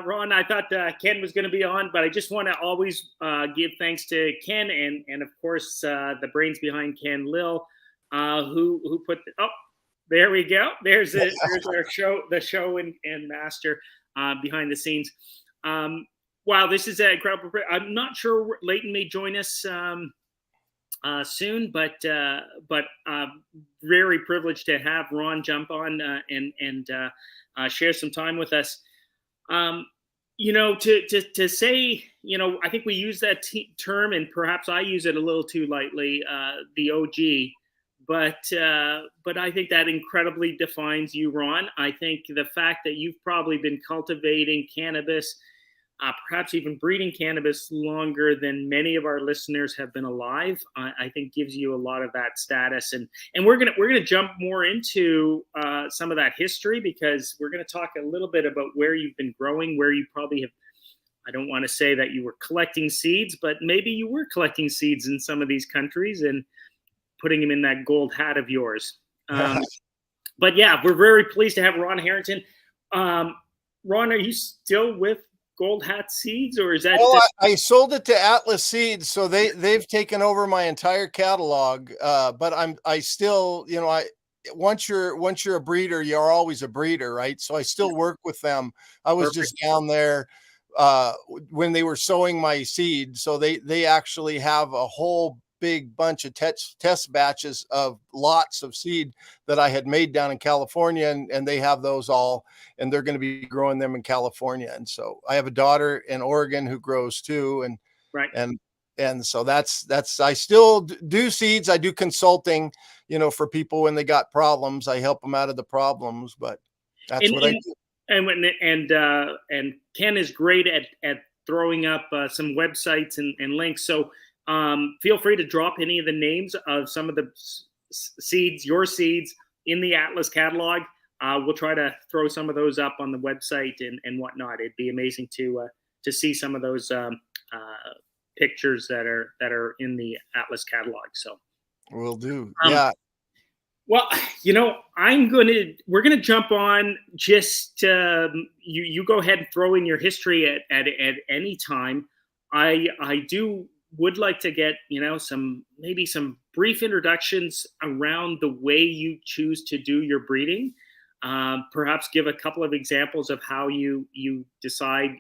Ron. I thought Ken was going to be on, but I just want to always give thanks to Ken and of course the brains behind Ken Lil, who put there we go. There's our show, the show and master behind the scenes. Wow, this is a incredible. I'm not sure Leighton may join us soon, but very privileged to have Ron jump on and share some time with us. To say, I think we use that term, and perhaps I use it a little too lightly, the OG, but I think that incredibly defines you, Ron. I think the fact that you've probably been cultivating cannabis, perhaps even breeding cannabis longer than many of our listeners have been alive, I think gives you a lot of that status. And we're gonna jump more into some of that history, because we're gonna talk a little bit about where you've been growing, where you probably have. I don't want to say that you were collecting seeds, but maybe you were collecting seeds in some of these countries and putting them in that gold hat of yours. But yeah, we're very pleased to have Ron Herrington. Ron, are you still with Gold Hat Seeds, or is that? Oh, I sold it to Atlas Seeds, so they've taken over my entire catalog. But I still, once you're a breeder, you're always a breeder, right? So I still work with them. I was just down there when they were sowing my seed, so they actually have a whole big bunch of test batches of lots of seed that I had made down in California, and they have those all, and they're going to be growing them in California. And so I have a daughter in Oregon who grows too. And right. And so that's, I still do seeds. I do consulting, for people when they got problems. I help them out of the problems, but that's what I do. And Ken is great at throwing up some websites and links. So feel free to drop any of the names of some of the seeds, your seeds, in the Atlas catalog. We'll try to throw some of those up on the website and whatnot. It'd be amazing to see some of those pictures that are in the Atlas catalog. So we'll do. Yeah. Well, we're gonna jump on. Just you go ahead and throw in your history at any time. I would like to get some brief introductions around the way you choose to do your breeding. Perhaps give a couple of examples of how you decide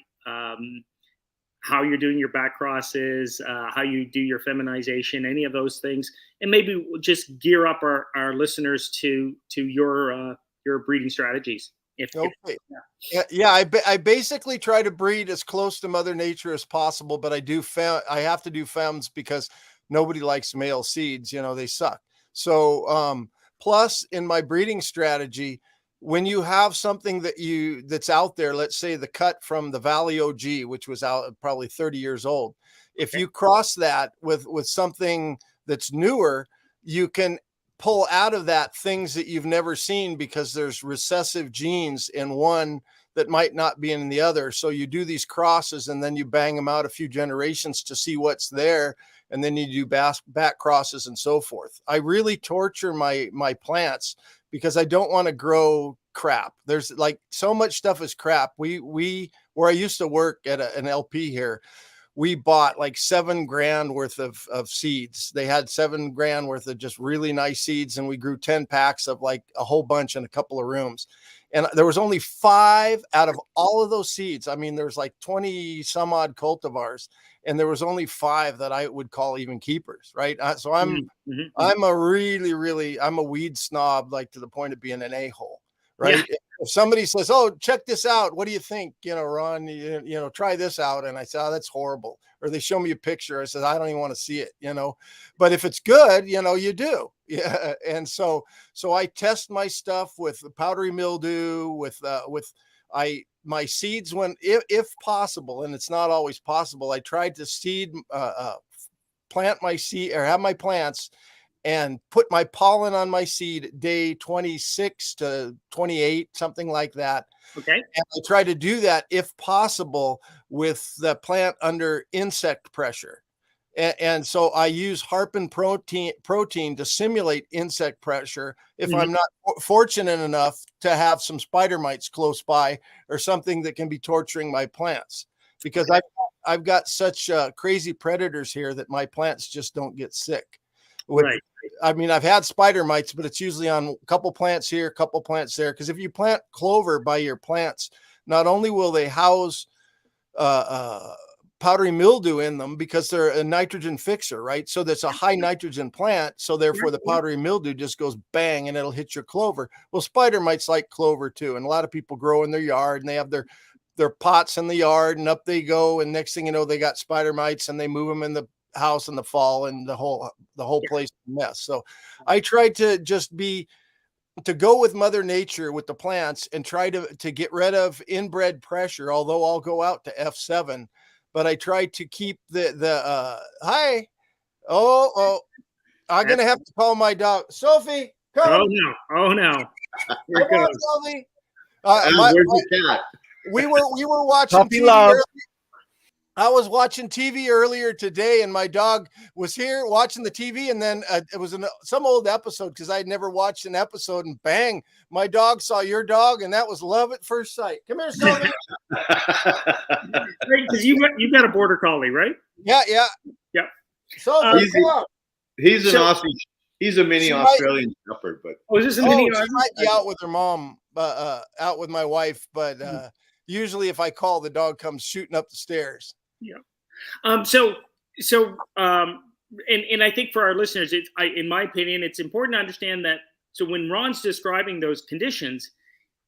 how you're doing your back crosses, how you do your feminization, any of those things, and maybe we'll just gear up our listeners to your breeding strategies. I basically try to breed as close to Mother Nature as possible, but I have to do femmes because nobody likes male seeds. They suck. So plus in my breeding strategy, when you have something that's out there, let's say the cut from the Valley OG, which was out probably 30 years old, if you cross that with something that's newer, you can pull out of that things that you've never seen, because there's recessive genes in one that might not be in the other. So you do these crosses and then you bang them out a few generations to see what's there. And then you do back crosses and so forth. I really torture my plants because I don't want to grow crap. There's like so much stuff is crap. We where I used to work at an LP here, we bought like $7,000 worth of seeds. They had $7,000 worth of just really nice seeds. And we grew 10 packs of like a whole bunch in a couple of rooms. And there was only 5 out of all of those seeds. I mean, there's like 20 some odd cultivars, and there was only 5 that I would call even keepers. Right. So I'm a weed snob, like to the point of being an a-hole. Right. Yeah. If somebody says, "Oh, check this out. What do you think? Ron, try this out." And I say, "Oh, that's horrible." Or they show me a picture. I said, "I don't even want to see it." But if it's good, you do. Yeah. And so I test my stuff with powdery mildew, with my seeds if possible, and it's not always possible. I tried to plant my seed, or have my plants and put my pollen on my seed day 26 to 28, something like that. Okay. And I try to do that if possible with the plant under insect pressure. And so I use harpin protein to simulate insect pressure if I'm not fortunate enough to have some spider mites close by or something that can be torturing my plants, because I've got such crazy predators here that my plants just don't get sick. Right. I mean, I've had spider mites, but it's usually on a couple plants here, a couple plants there. Because if you plant clover by your plants, not only will they house powdery mildew in them because they're a nitrogen fixer, right? So that's a high nitrogen plant. So therefore the powdery mildew just goes bang and it'll hit your clover. Well, spider mites like clover too. And a lot of people grow in their yard and they have their pots in the yard and up they go. And next thing you know, they got spider mites and they move them in the house in the fall and the whole place is a mess. So I tried to just to go with Mother Nature with the plants and try to get rid of inbred pressure, although I'll go out to F7. But I tried to keep hi. Oh, I'm going to have to call my dog. Sophie, come. Oh, no. Here it goes. Sophie. Where's the cat? We were watching Puppy TV love. I was watching TV earlier today and my dog was here watching the TV, and then it was some old episode because I'd never watched an episode, and bang, my dog saw your dog, and that was love at first sight. Come here, Sophie. Right, because you got a border collie, right? Yeah. Sophie, come on. He's an Aussie. He's a mini Australian Shepherd, but is this a mini? She might be out with her mom, out with my wife, but usually if I call, the dog comes shooting up the stairs. Yeah. And I think for our listeners, in my opinion, it's important to understand that. So when Ron's describing those conditions,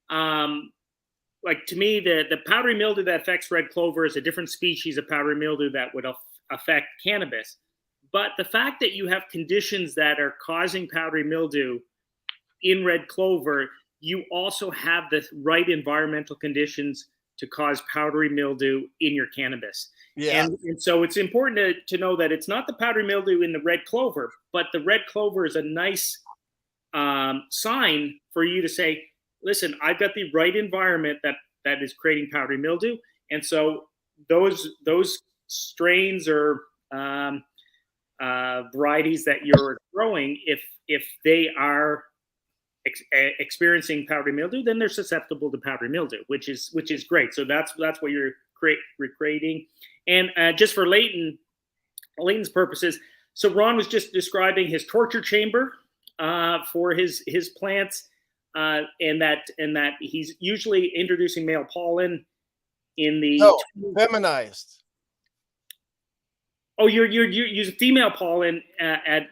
like to me, the powdery mildew that affects red clover is a different species of powdery mildew that would affect cannabis. But the fact that you have conditions that are causing powdery mildew in red clover, you also have the right environmental conditions to cause powdery mildew in your cannabis. Yeah. And so it's important to know that it's not the powdery mildew in the red clover, but the red clover is a nice sign for you to say, listen, I've got the right environment that is creating powdery mildew. And so those strains or varieties that you're growing, if they are experiencing powdery mildew, then they're susceptible to powdery mildew, which is great. So that's what you're recreating. And just for Leighton's purposes, so Ron was just describing his torture chamber for his plants, and that he's usually introducing male pollen in the feminized. Oh, you're using female pollen at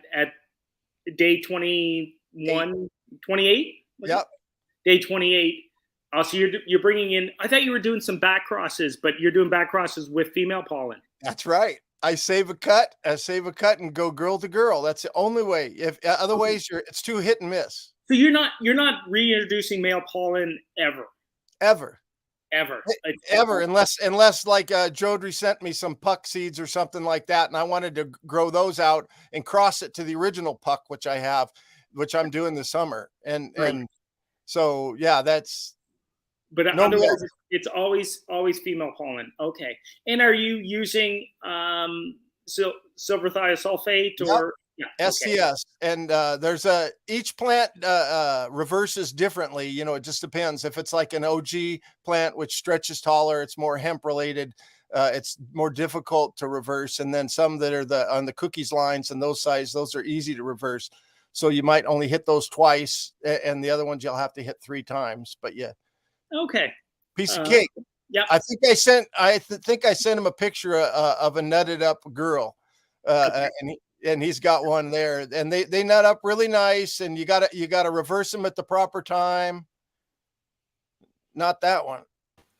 day 21, 28? Yep. Day 28. So you're bringing in, I thought you were doing some back crosses, but you're doing back crosses with female pollen. That's right. I save a cut and go girl to girl. That's the only way. If otherwise it's too hit and miss. So you're not reintroducing male pollen ever, unless like Jodrey sent me some puck seeds or something like that, and I wanted to grow those out and cross it to the original puck, which I'm doing this summer, and so yeah, that's. But otherwise, it's always female pollen. Okay, and are you using silver thiosulfate or? Yeah, SCS, and there's each plant reverses differently. It just depends. If it's like an OG plant which stretches taller, it's more hemp related. It's more difficult to reverse, and then some that are on the cookies lines and those size, those are easy to reverse. So you might only hit those twice, and the other ones you'll have to hit 3 times. But yeah, okay, piece of cake. Yeah, I think I sent him a picture of a nutted up girl, and he's got one there, and they nut up really nice, and you gotta reverse them at the proper time. Not that one.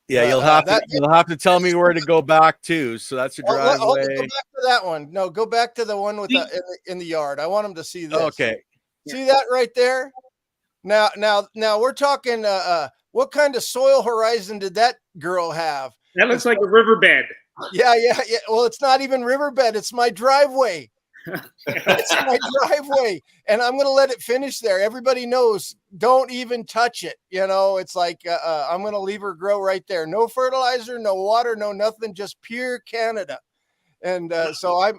Yeah, you'll have to tell me where to go back to. So that's your driveway. Go back to that one. No, go back to the one with in the yard. I want them to see this. Okay. See that right there? Now we're talking. What kind of soil horizon did that girl have? That looks like a riverbed. Yeah. Well, it's not even riverbed. It's my driveway. It's my driveway, and I'm going to let it finish there. Everybody knows, don't even touch it. It's like, I'm going to leave her grow right there. No fertilizer, no water, no nothing, just pure Canada. And so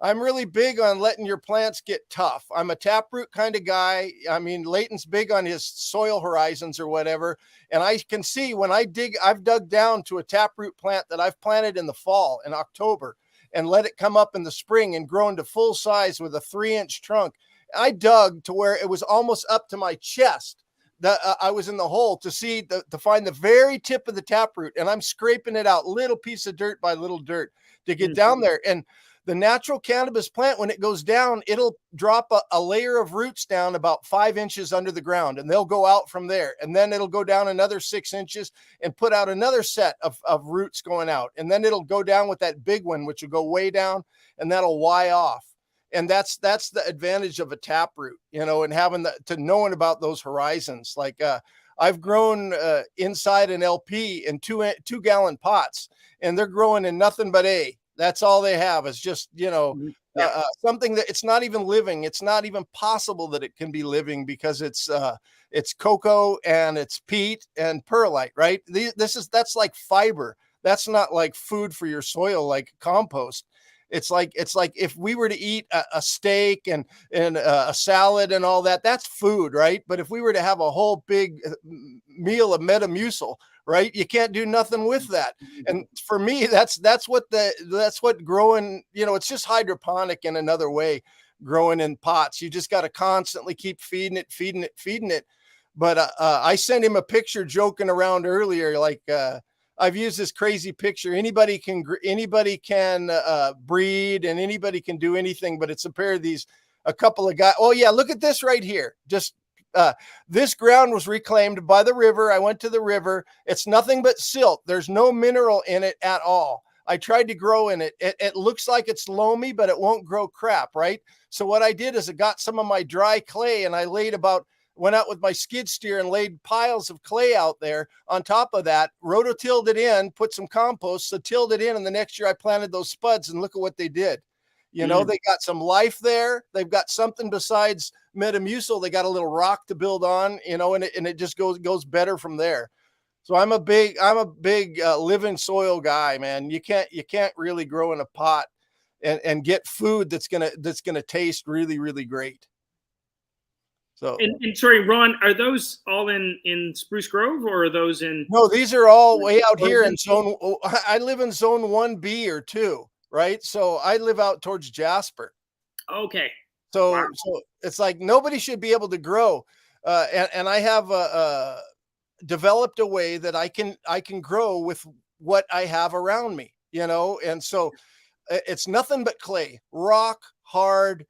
I'm really big on letting your plants get tough. I'm a taproot kind of guy. I mean, Leighton's big on his soil horizons or whatever. And I can see when I've dug down to a taproot plant that I've planted in the fall in October and let it come up in the spring and grow into full size with a 3-inch trunk. I dug to where it was almost up to my chest. I was in the hole to find the very tip of the taproot, and I'm scraping it out little piece of dirt by little dirt to get down there. And the natural cannabis plant, when it goes down, it'll drop a layer of roots down about 5 inches under the ground, and they'll go out from there. And then it'll go down another 6 inches and put out another set of roots going out. And then it'll go down with that big one, which will go way down, and that'll Y off. And that's the advantage of a taproot, and having knowing about those horizons. Like I've grown inside an LP in 2-gallon pots, and they're growing in nothing but A. That's all they have is just, something that it's not even living. It's not even possible that it can be living because it's cocoa and it's peat and perlite, right? That's like fiber. That's not like food for your soil, like compost. It's like if we were to eat a steak and a salad and all that, that's food, right? But if we were to have a whole big meal of Metamucil, right, you can't do nothing with that. And for me, that's what growing, it's just hydroponic in another way, growing in pots. You just got to constantly keep feeding it. But I sent him a picture joking around earlier, like I've used this crazy picture. Anybody can breed and anybody can do anything, but it's a couple of guys. Oh yeah, look at this right here. Just this ground was reclaimed by the river. I went to the river. It's nothing but silt. There's no mineral in it at all. I tried to grow in it. It looks like it's loamy, but it won't grow crap, right? So what I did is I got some of my dry clay and I went out with my skid steer and laid piles of clay out there. On top of that, rototilled it in, put some compost, so tilled it in. And the next year I planted those spuds and look at what they did. They got some life there. They've got something besides Metamucil. They got a little rock to build on, and it just goes better from there. So I'm a big living soil guy, man. You can't really grow in a pot and get food that's going to taste really, really great. So, and sorry, Ron, are those all in Spruce Grove or are those in? No, these are all way out here in zone. I live in zone 1B or 2, right? So I live out towards Jasper. Okay. So, wow. So it's like nobody should be able to grow. And I have developed a way that I can grow with what I have around me, and so it's nothing but clay, rock, hard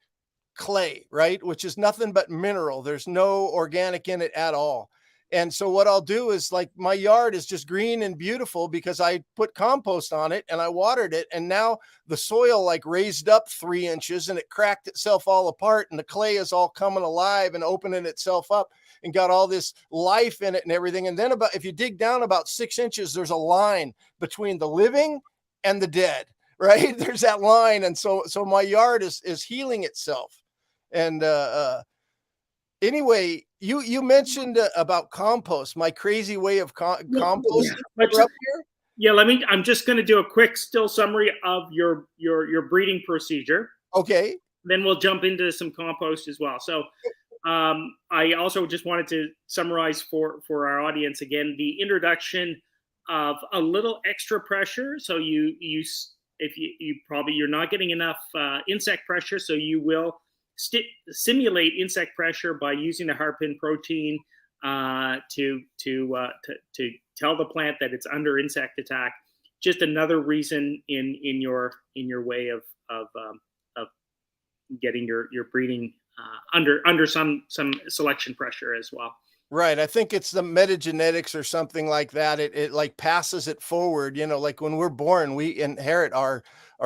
clay, right? Which is nothing but mineral. There's no organic in it at all. And so what I'll do is, like, my yard is just green and beautiful because I put compost on it and I watered it. And now the soil like raised up 3 inches and it cracked itself all apart. And the clay is all coming alive and opening itself up and got all this life in it and everything. And then if you dig down about 6 inches, there's a line between the living and the dead, right? There's that line. And so my yard is healing itself. And anyway, you mentioned about compost, my crazy way of composting. Yeah, I'm just going to do a quick still summary of your breeding procedure. Okay. Then we'll jump into some compost as well. So I also just wanted to summarize for our audience again the introduction of a little extra pressure. So you're not getting enough insect pressure, so you will simulate insect pressure by using the harpin protein to tell the plant that it's under insect attack. Just another reason in your way of getting your breeding under some selection pressure as well. Right. I think it's the metagenetics or something like that. It like passes it forward. Like when we're born, we inherit our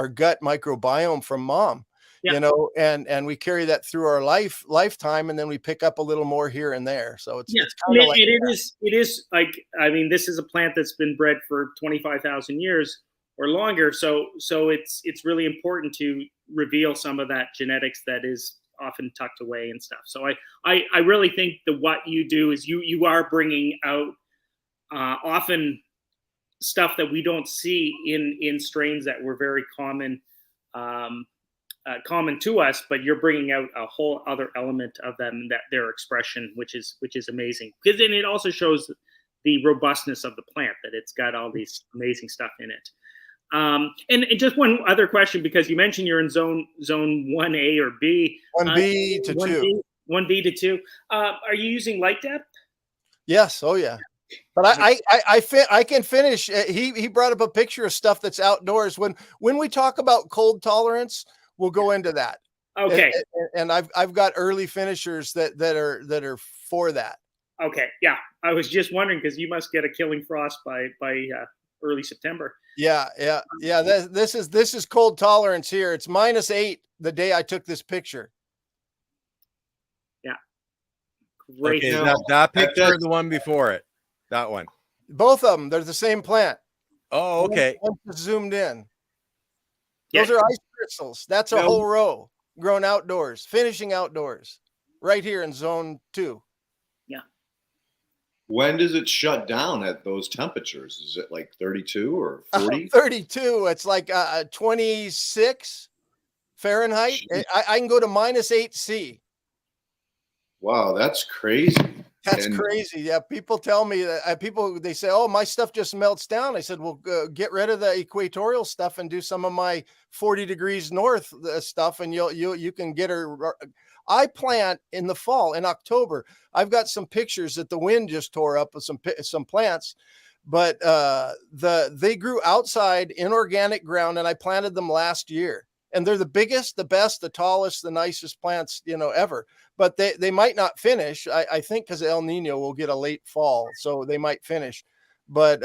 gut microbiome from mom. Yeah. And we carry that through our lifetime, and then we pick up a little more here and there. So it's kind of like it is like, I mean, this is a plant that's been bred for 25,000 years or longer. So it's really important to reveal some of that genetics that is often tucked away and stuff. So I really think that what you do is you are bringing out often stuff that we don't see in strains that were very common common to us, but you're bringing out a whole other element of them, that their expression, which is amazing. Because then it also shows the robustness of the plant, that it's got all these amazing stuff in it. And just one other question, because you mentioned you're in zone 1A or B. 1B to 2. 1B to 2. Are you using light depth? Yes. Oh yeah. But I can finish. He brought up a picture of stuff that's outdoors. When we talk about cold tolerance, we'll go into that. Okay. And I've got early finishers that are for that. Okay. Yeah. I was just wondering, because you must get a killing frost by early September. Yeah. This is cold tolerance here. It's -8 the day I took this picture. Yeah. Great. Okay, that picture or the one before it? That one. Both of them. They're the same plant. Oh, okay. One's zoomed in. Yeah. Those are ice crystals. That's a whole row grown outdoors, finishing outdoors, right here in zone 2. Yeah. When does it shut down at those temperatures? Is it like 32 or 40? 32. It's like 26 Fahrenheit. I can go to -8 C. Wow, that's crazy. That's crazy. Yeah, people tell me that they say, "Oh, my stuff just melts down." I said, "Well, get rid of the equatorial stuff and do some of my 40 degrees north stuff, and you can get her." I plant in the fall, in October. I've got some pictures that the wind just tore up of some plants, but they grew outside in organic ground, and I planted them last year. And they're the biggest, the best, the tallest, the nicest plants, ever. But they might not finish. I think because El Nino will get a late fall, so they might finish. But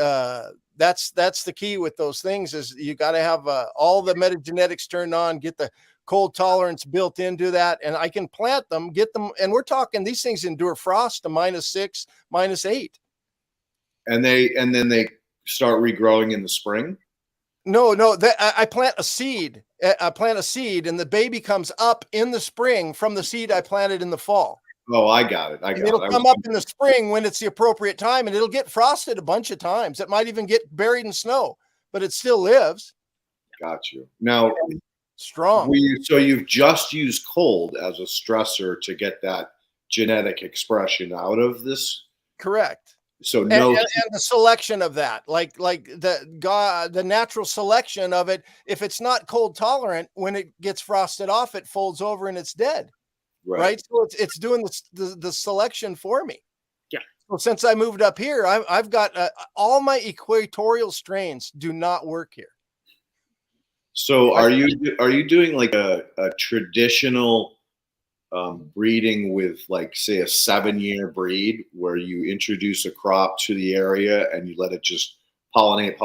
that's the key with those things, is you got to have all the metagenetics turned on, get the cold tolerance built into that, and I can plant them, get them. And we're talking, these things endure frost to -6, -8. And then they start regrowing in the spring. No, I plant a seed. I plant a seed, and the baby comes up in the spring from the seed I planted in the fall. Oh, I got it. It'll come up in the spring when it's the appropriate time, and it'll get frosted a bunch of times. It might even get buried in snow, but it still lives. Got you. Now, strong. So you've just used cold as a stressor to get that genetic expression out of this? Correct. So and the selection of that, like the natural selection of it. If it's not cold tolerant, when it gets frosted off, it folds over and it's dead. Right. So it's doing the selection for me. Yeah. So since I moved up here, I've got all my equatorial strains do not work here. So are you doing like a traditional breeding with, like, say, a 7-year breed where you introduce a crop to the area and you let it just pollinate,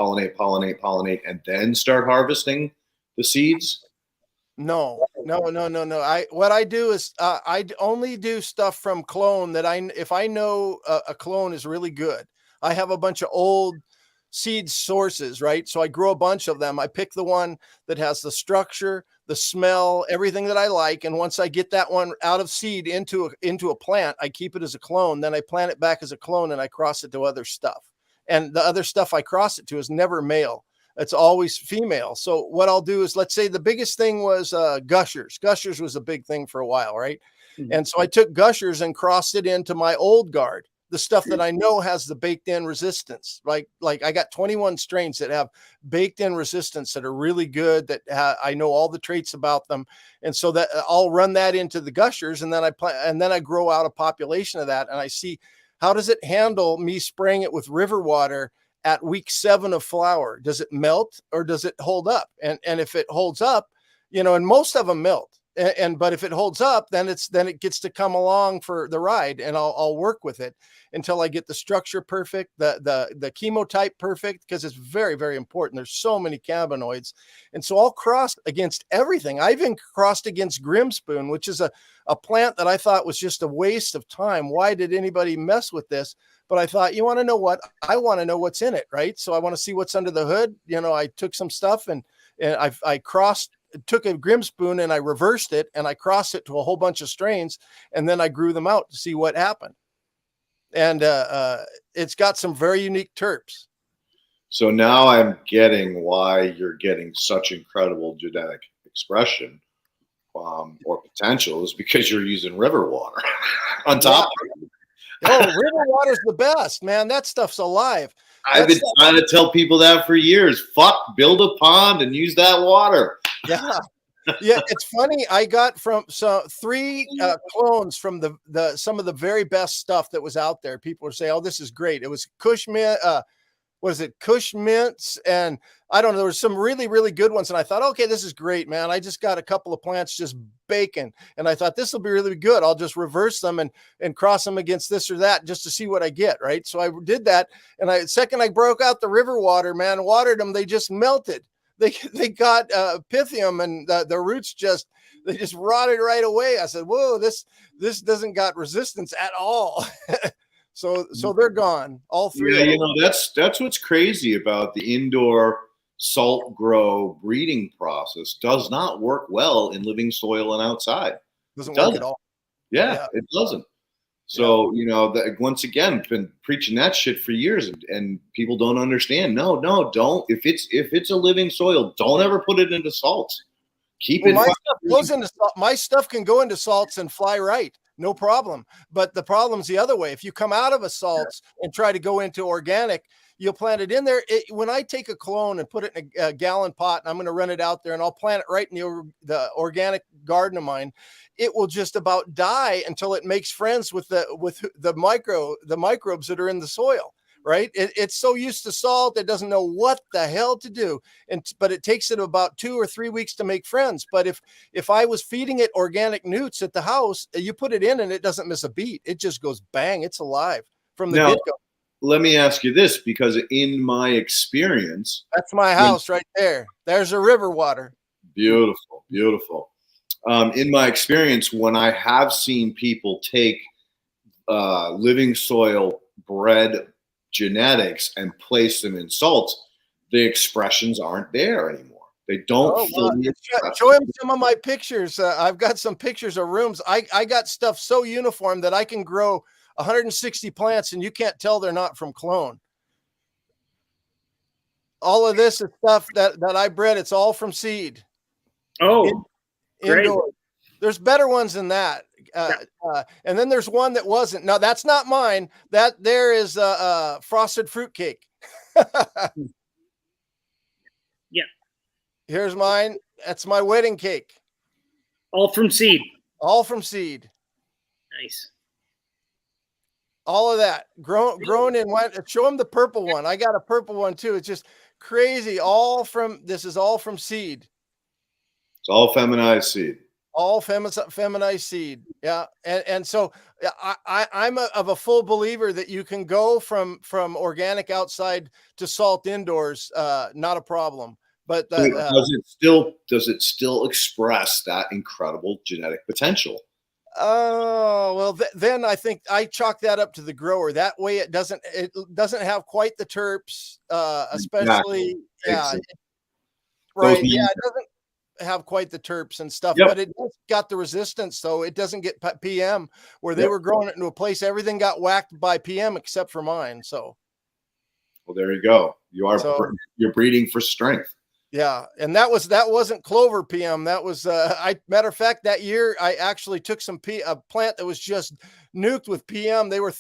and then start harvesting the seeds? No. What I do is I only do stuff from clone that if I know a clone is really good. I have a bunch of old seed sources, right? So I grow a bunch of them. I pick the one that has the structure, the smell, everything that I like. And once I get that one out of seed into a plant, I keep it as a clone. Then I plant it back as a clone and I cross it to other stuff. And the other stuff I cross it to is never male. It's always female. So what I'll do is, let's say the biggest thing was gushers. Gushers was a big thing for a while, right? Mm-hmm. And so I took gushers and crossed it into my old guard, the stuff that I know has the baked in resistance. Like I got 21 strains that have baked in resistance that are really good, that I know all the traits about them. And so that I'll run that into the gushers, and then I grow out a population of that. And I see, how does it handle me spraying it with river water at week 7 of flower? Does it melt or does it hold up? And if it holds up, and most of them melt. But if it holds up, then it gets to come along for the ride, and I'll work with it until I get the structure perfect, the chemotype perfect, because it's very, very important. There's so many cannabinoids. And so I'll cross against everything. I even crossed against Grimspoon, which is a plant that I thought was just a waste of time. Why did anybody mess with this? But I thought, you want to know what? I want to know what's in it, right? So I want to see what's under the hood. I took some stuff and I took a Grimspoon and I reversed it and I crossed it to a whole bunch of strains, and then I grew them out to see what happened. And it's got some very unique terps. So now I'm getting why you're getting such incredible genetic expression or potential is because you're using river water on top. Oh, river water's the best, man. That stuff's alive. I've been trying to tell people that for years. Fuck, build a pond and use that water. Yeah. Yeah, it's funny. I got from three clones from the some of the very best stuff that was out there. People were saying, "Oh, this is great." It was Kush mint, was it Kush mints, and I don't know. There was some really, really good ones, and I thought, okay, this is great, man. I just got a couple of plants just baking, and I thought this will be really good. I'll just reverse them and cross them against this or that just to see what I get, right? So I did that, and second I broke out the river water, man, watered them, they just melted. They got pythium, and the roots just rotted right away. I said, whoa, this doesn't got resistance at all. So they're gone, all three. Yeah, that's what's crazy about the indoor salt grow breeding process. Does not work well in living soil and outside. Doesn't work at all. Yeah, it doesn't. So, once again, been preaching that shit for years, and people don't understand. No, don't. If it's a living soil, don't ever put it into salts. Keep it. My stuff goes into salt. My stuff can go into salts and fly right, no problem. But the problem's the other way. If you come out of a salts and try to go into organic, you'll plant it in there. When I take a clone and put it in a gallon pot, and I'm going to run it out there, and I'll plant it right in the organic garden of mine, it will just about die until it makes friends with the microbes that are in the soil. Right? It's so used to salt, it doesn't know what the hell to do. But it takes it about 2 or 3 weeks to make friends. But if I was feeding it organic newts at the house, you put it in and it doesn't miss a beat. It just goes bang. It's alive from the get-go. Let me ask you this, because in my experience, that's my house right there. There's a river water. Beautiful, beautiful. In my experience, when I have seen people take living soil bred genetics and place them in salts, the expressions aren't there anymore. They don't. Show him some of my pictures. I've got some pictures of rooms. I got stuff so uniform that I can grow 160 plants and you can't tell they're not from clone. All of this is stuff that I bred. It's all from seed. Oh, great. Indoor. There's better ones than that. And then there's one that wasn't. Now that's not mine. That there is a frosted fruitcake. Yeah. Here's mine. That's my wedding cake. All from seed. All from seed. Nice. All of that grown in one. Show them the purple one. I got a purple one too. It's just crazy. This is all from seed. It's all feminized seed. All feminized seed. Yeah. And so I'm of a full believer that you can go from organic outside to salt indoors. Not a problem. But does it still express that incredible genetic potential? Oh, well, then I think I chalk that up to the grower. That way it doesn't have quite the terps, especially. Exactly. Yeah. Right. Yeah. It doesn't have quite the terps and stuff, but it got the resistance, so it doesn't get PM where they were growing it into a place. Everything got whacked by PM except for mine. So, well, there you go. You're breeding for strength. Yeah, and that wasn't clover PM. That was matter of fact, that year I actually took a plant that was just nuked with PM. They were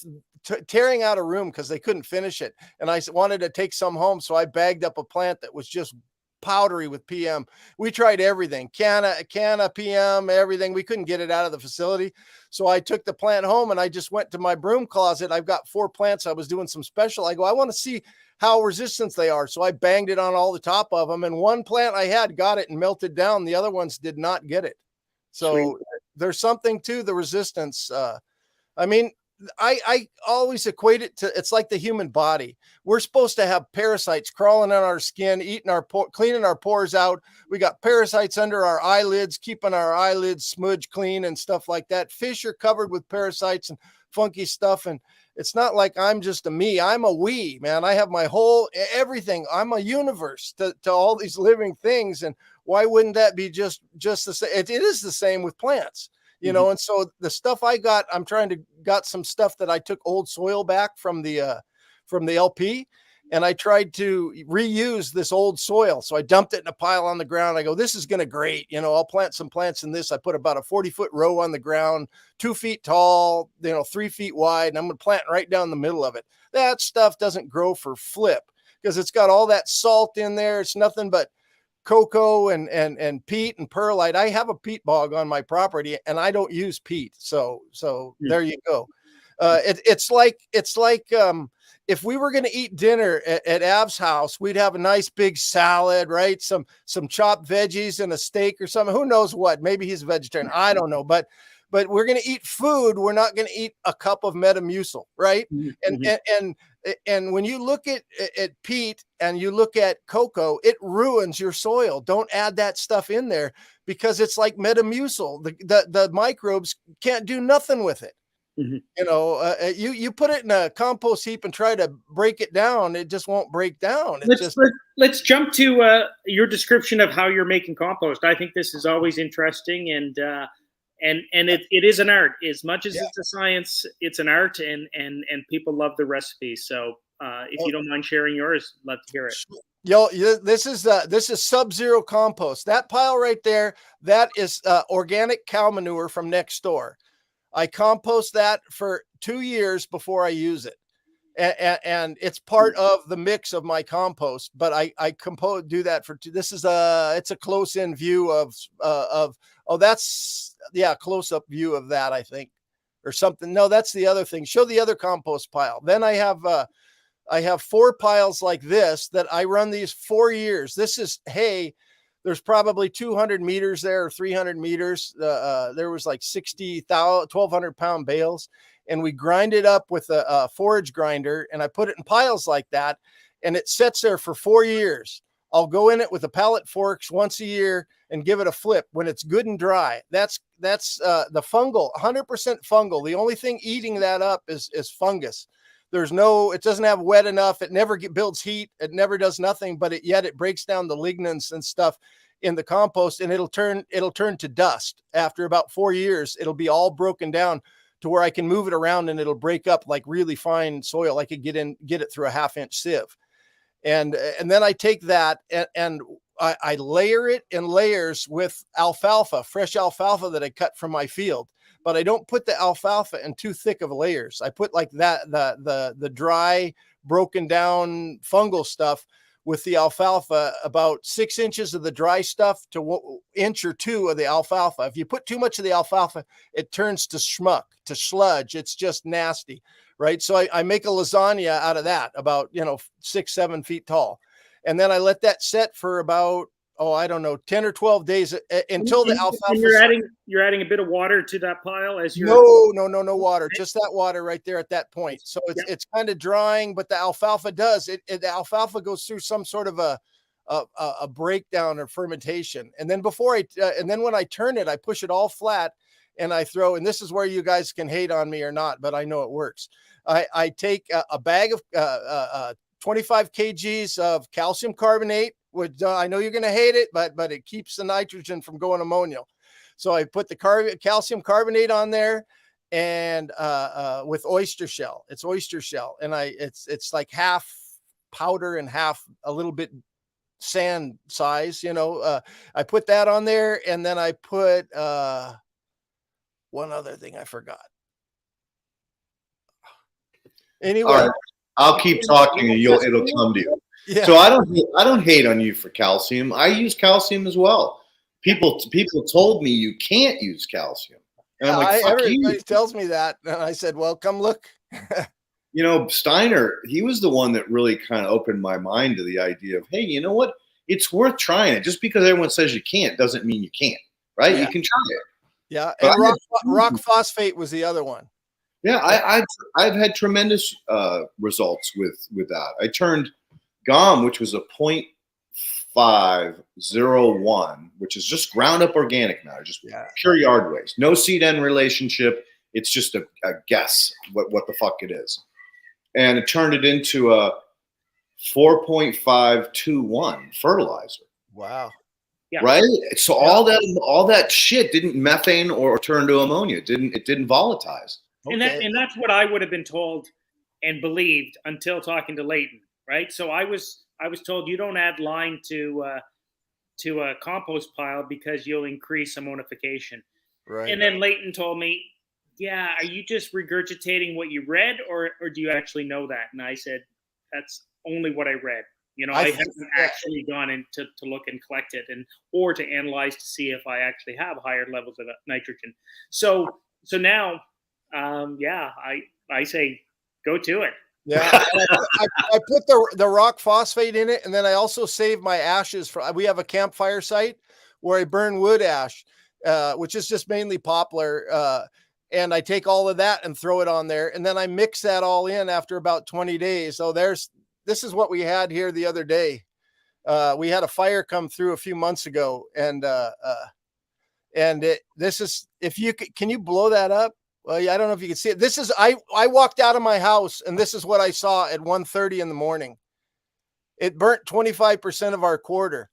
tearing out a room because they couldn't finish it, and I wanted to take some home, so I bagged up a plant that was just powdery with PM. We tried everything, canna PM, everything. We couldn't get it out of the facility. So I took the plant home and I just went to my broom closet. I've got 4 plants. I was doing some special. I go, I want to see how resistant they are. So I banged it on all the top of them. And one plant I had got it and melted down. The other ones did not get it. So Sweet. There's something to the resistance. I mean, I always equate it to, it's like the human body. We're supposed to have parasites crawling on our skin, cleaning our pores out. We got parasites under our eyelids, keeping our eyelids smudge clean and stuff like that. Fish are covered with parasites and funky stuff. And it's not like I'm just a me. I'm a we, man. I have my whole everything. I'm a universe to all these living things. And why wouldn't that be just the same? It is the same with plants. You know, and so the stuff I got, got some stuff that I took old soil back from the LP, and I tried to reuse this old soil. So I dumped it in a pile on the ground. I go, this is going to great. You know, I'll plant some plants in this. I put about a 40-foot row on the ground, 2 feet tall, 3 feet wide, and I'm going to plant right down the middle of it. That stuff doesn't grow for flip because it's got all that salt in there. It's nothing but cocoa and peat and perlite. I have a peat bog on my property and I don't use peat. So there you go. It's like if we were going to eat dinner at Av's house, we'd have a nice big salad, right? Some chopped veggies and a steak or something. Who knows what? Maybe he's a vegetarian. I don't know. But we're going to eat food. We're not going to eat a cup of Metamucil, right? Mm-hmm. And when you look at peat and you look at cocoa, it ruins your soil. Don't add that stuff in there because it's like Metamucil. The microbes can't do nothing with it. Mm-hmm. You put it in a compost heap and try to break it down, it just won't break down. Let's jump to your description of how you're making compost. I think this is always interesting, and it is an art. As much as it's a science, it's an art, and people love the recipes. So if you don't mind sharing yours, love to hear it. This is Sub-Zero compost. That pile right there, that is organic cow manure from next door. I compost that for 2 years before I use it. And it's part of the mix of my compost, but I do that for this is it's a close-in view of close-up view of that, I think, or something. No, that's the other thing. Show the other compost pile. Then I have 4 piles like this that I run these 4 years. This is hay. There's probably 200 meters there or 300 meters. There was like 1,200 pound bales, and we grind it up with a forage grinder, and I put it in piles like that, and it sits there for 4 years. I'll go in it with a pallet forks once a year and give it a flip when it's good and dry. That's the fungal, 100% fungal. The only thing eating that up is fungus. It doesn't have wet enough. It never builds heat. It never does nothing, but yet it breaks down the lignans and stuff in the compost, and it'll turn to dust. After about 4 years, it'll be all broken down to where I can move it around and it'll break up like really fine soil. I could get it through a 1/2-inch sieve. And then I take that and I layer it in layers with alfalfa, fresh alfalfa that I cut from my field. But I don't put the alfalfa in too thick of layers. I put like that, the dry, broken down fungal stuff with the alfalfa, about 6 inches of the dry stuff to 1 inch or 2 of the alfalfa. If you put too much of the alfalfa, it turns to schmuck, to sludge. It's just nasty, right? So I make a lasagna out of that, about 6-7 feet tall. And then I let that set for about, 10 or 12 days until the alfalfa. And you're adding a bit of water to that pile as you're. No water, just that water right there at that point. So it's kind of drying, but the alfalfa the alfalfa goes through some sort of a breakdown or fermentation. And then when I turn it, I push it all flat and I throw, and this is where you guys can hate on me or not, but I know it works. I take a bag of 25 kgs of calcium carbonate, which I know you're going to hate it, but it keeps the nitrogen from going ammonial. So I put the calcium carbonate on there, and with oyster shell. It's oyster shell, and it's like half powder and half a little bit sand size. I put that on there, and then I put one other thing I forgot. Anyway. All right. I'll keep talking and it'll come to you. Yeah. So I don't hate on you for calcium. I use calcium as well. People told me you can't use calcium. And I'm like, everybody tells me that. And I said, well, come look. Steiner, he was the one that really kind of opened my mind to the idea of, hey, you know what? It's worth trying it. Just because everyone says you can't doesn't mean you can't, right? Yeah. You can try it. Yeah. And rock phosphate was the other one. Yeah, I've had tremendous results with that. I turned GOM, which was a 0.501, which is just ground up organic matter, just pure yard waste, no seed end relationship. It's just a guess what the fuck it is, and it turned it into a 4.521 fertilizer. Wow. Yeah. Right. So all that shit didn't methane or turn to ammonia. It didn't volatilize. Okay. And that's what I would have been told and believed until talking to Leighton, right? So I was told you don't add lime to a compost pile because you'll increase ammonification. Right. And then Leighton told me, yeah, are you just regurgitating what you read, or do you actually know that? And I said, that's only what I read. You know, I haven't actually gone in to look and collect it or to analyze to see if I actually have higher levels of nitrogen. So now, I say go to it. Yeah, I put the rock phosphate in it, and then I also save my ashes. We have a campfire site where I burn wood ash, which is just mainly poplar. And I take all of that and throw it on there, and then I mix that all in after about 20 days. So this is what we had here the other day. We had a fire come through a few months ago, and this is, if you can you blow that up? Well, yeah, I don't know if you can see it. This is, I walked out of my house and this is what I saw at 1:30 in the morning. It burnt 25% of our quarter.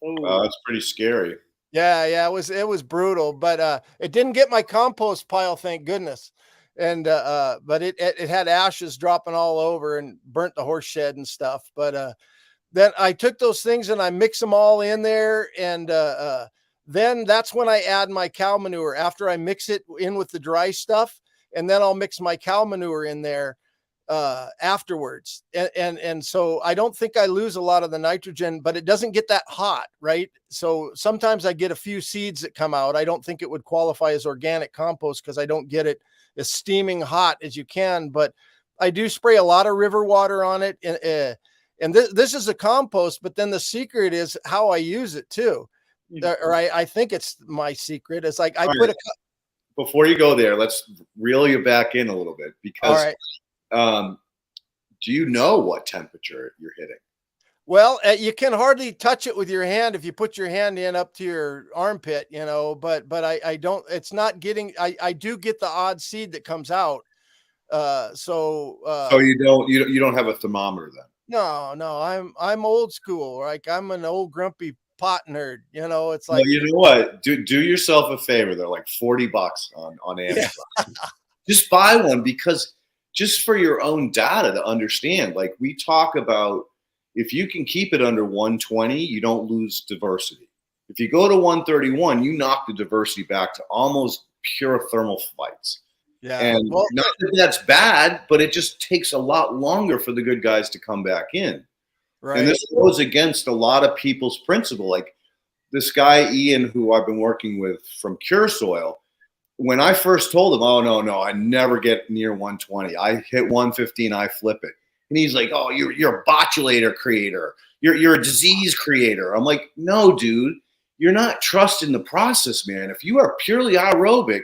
Oh, that's pretty scary. Yeah, it was brutal, but it didn't get my compost pile, thank goodness. And but it had ashes dropping all over and burnt the horse shed and stuff. But then I took those things and I mix them all in there, and then that's when I add my cow manure after I mix it in with the dry stuff, and then I'll mix my cow manure in there afterwards. And so I don't think I lose a lot of the nitrogen, but it doesn't get that hot, right? So sometimes I get a few seeds that come out. I don't think it would qualify as organic compost because I don't get it as steaming hot as you can, but I do spray a lot of river water on it. And this is a compost, but then the secret is how I use it too. Or I think it's my secret. It's like Before you go there, let's reel you back in a little bit, because do you know what temperature you're hitting? Well, you can hardly touch it with your hand if you put your hand in up to your armpit, you know, but I don't, it's not getting, I do get the odd seed that comes out. So you don't have a thermometer then? No, I'm old school. Like I'm an old grumpy pot nerd, you know. It's like, well, you know what? Do yourself a favor. They're like $40 on Amazon. Yeah. Just buy one, because just for your own data to understand. Like we talk about, if you can keep it under 120, you don't lose diversity. If you go to 131, you knock the diversity back to almost pure thermal flights. Yeah. And not that that's bad, but it just takes a lot longer for the good guys to come back in. Right. And this goes against a lot of people's principle. Like this guy, Ian, who I've been working with from Cure Soil, when I first told him, oh, no, I never get near 120. I hit 115, I flip it. And he's like, oh, you're a botulator creator. You're a disease creator. I'm like, no, dude, you're not trusting the process, man. If you are purely aerobic,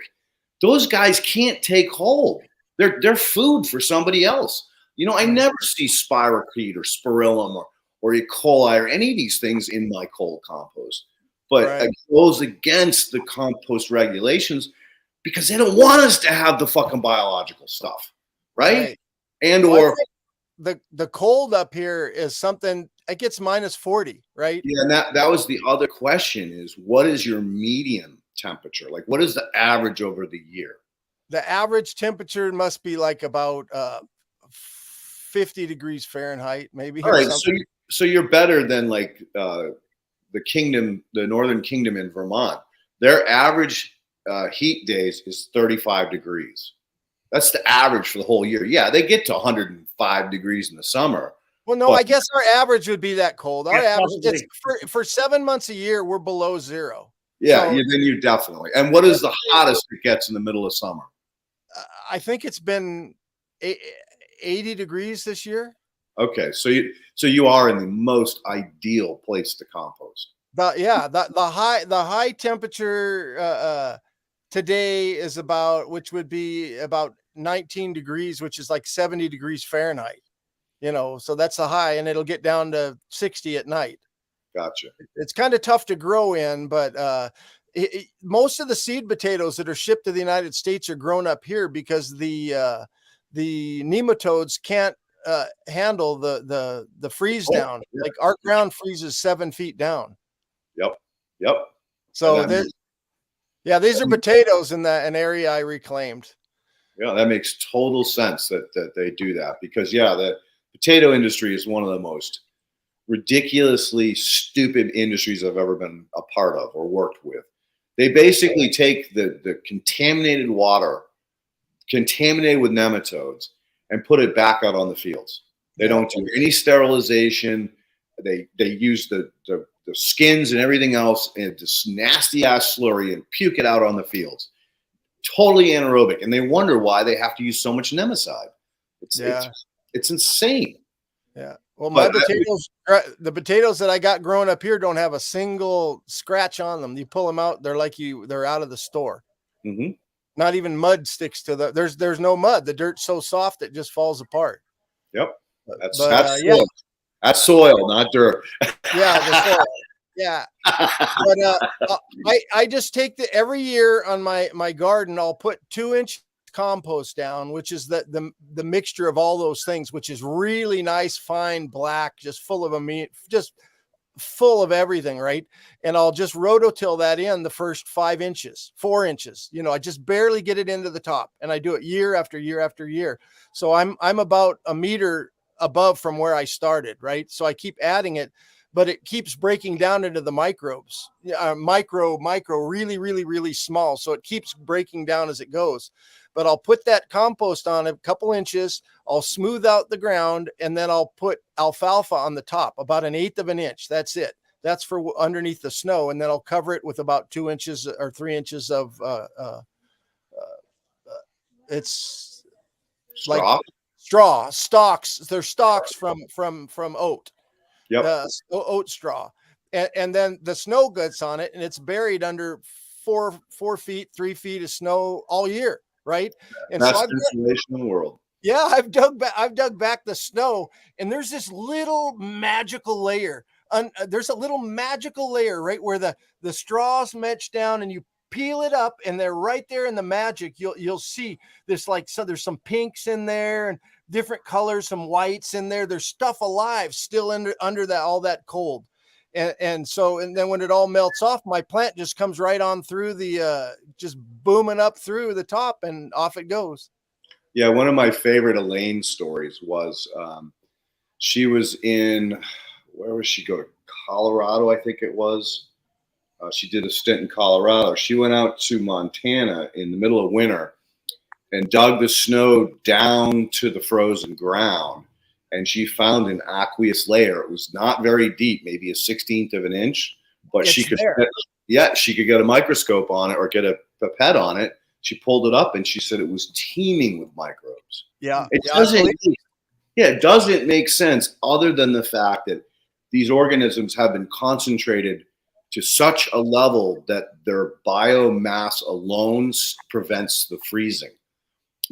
those guys can't take hold. They're food for somebody else. You know, I never see spirochete or spirillum or E. coli or any of these things in my cold compost. But it goes against the compost regulations because they don't want us to have the fucking biological stuff, right? And or the cold up here is something, it gets -40, right? Yeah, and that was the other question, is what is your medium temperature? Like what is the average over the year? The average temperature must be like about 50 degrees Fahrenheit, maybe. All right, so you're better than like the Northern Kingdom in Vermont. Their average heat days is 35 degrees. That's the average for the whole year. Yeah, they get to 105 degrees in the summer. Well, no, I guess our average would be that cold. Our average, for 7 months a year, we're below zero. Yeah, so, then you definitely. And what is the hottest it gets in the middle of summer? I think it's been 80 degrees this year. Okay, so you are in the most ideal place to compost. The high temperature today is which would be about 19 degrees, which is like 70 degrees Fahrenheit. You know, so that's the high, and it'll get down to 60 at night. Gotcha. It's kind of tough to grow in, but most of the seed potatoes that are shipped to the United States are grown up here because the nematodes can't handle the freeze down. Yeah. Like our ground freezes 7 feet down. Yep. So these are potatoes in an area I reclaimed. Yeah, that makes total sense that they do that, because the potato industry is one of the most ridiculously stupid industries I've ever been a part of or worked with. They basically take the contaminated water, contaminated with nematodes, and put it back out on the fields. They don't do any sterilization. They use the skins and everything else in this nasty ass slurry and puke it out on the fields. Totally anaerobic, and they wonder why they have to use so much nemicide. It's insane. Yeah. Well, my potatoes, the potatoes that I got growing up here don't have a single scratch on them. You pull them out, they're out of the store. Mm-hmm. Not even mud sticks to there's no mud. The dirt's so soft it just falls apart. Yep. That's soil. That's soil, not dirt. Yeah, the soil. Yeah. But I just take every year on my garden, I'll put 2-inch compost down, which is the mixture of all those things, which is really nice, fine, black, just full of just full of everything, right? And I'll just rototill that in the first 4 inches. I just barely get it into the top, and I do it year after year after year. So I'm about a meter above from where I started, right? So I keep adding it, but it keeps breaking down into the microbes, micro, really, really, really small. So it keeps breaking down as it goes. But I'll put that compost on a couple inches. I'll smooth out the ground, and then I'll put alfalfa on the top, about 1/8 of an inch. That's it. That's for underneath the snow. And then I'll cover it with about 2 inches or 3 inches of, it's Straw? like straw stalks. They're stalks from oat. Yep. Oat straw. And then the snow gets on it, and it's buried under 4 feet, 3 feet of snow all year. Right. And best so insulation in the world. Yeah, I've dug back the snow, and there's this little magical layer. There's a little magical layer right where the straws match down, and you peel it up, and they're right there in the magic. You'll see this, so there's some pinks in there and different colors, some whites in there. There's stuff alive still under that, all that cold. And then when it all melts off, my plant just comes right on through just booming up through the top, and off it goes. Yeah. One of my favorite Elaine stories was, she was where was she go to? Colorado, I think it was. She did a stint in Colorado. She went out to Montana in the middle of winter and dug the snow down to the frozen ground. And she found an aqueous layer. It was not very deep, maybe 1/16 of an inch, but she could get a microscope on it or get a pipette on it. She pulled it up, and she said it was teeming with microbes. Yeah. It doesn't make sense other than the fact that these organisms have been concentrated to such a level that their biomass alone prevents the freezing.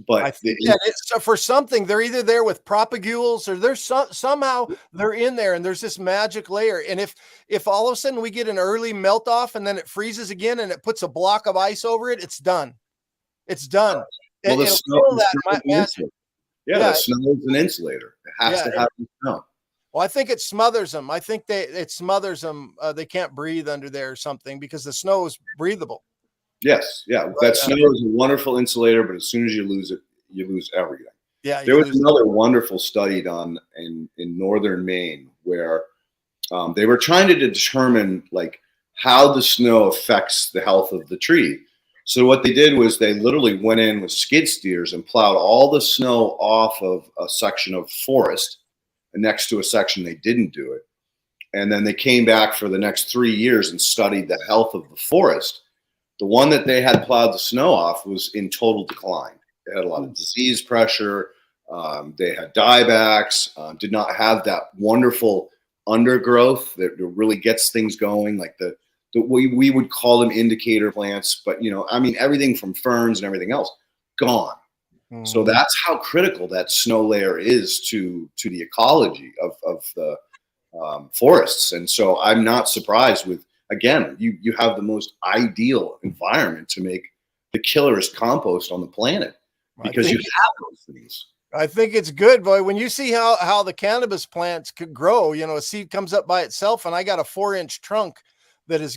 But I think that for something, they're either there with propagules, or there's somehow they're in there, and there's this magic layer. And if all of a sudden we get an early melt off, and then it freezes again, and it puts a block of ice over it, it's done. It's done. Well, the snow is an insulator. It has to have the snow. Well, I think it smothers them. I think it smothers them. They can't breathe under there or something, because the snow is breathable. Yes, yeah. That snow is a wonderful insulator, but as soon as you lose it, you lose everything. Yeah. There was another wonderful study done in northern Maine where they were trying to determine how the snow affects the health of the tree. So what they did was they literally went in with skid steers and plowed all the snow off of a section of forest, and next to a section they didn't do it. And then they came back for the next 3 years and studied the health of the forest. The one that they had plowed the snow off was in total decline. They had a lot of disease pressure. They had diebacks, did not have that wonderful undergrowth that really gets things going, like we would call them indicator plants. But, everything from ferns and everything else, gone. Mm-hmm. So that's how critical that snow layer is to the ecology of the forests. And so I'm not surprised with, again, you have the most ideal environment to make the killerest compost on the planet, because you have those things. I think it's good, boy. When you see how the cannabis plants could grow, a seed comes up by itself, and I got a 4-inch trunk that has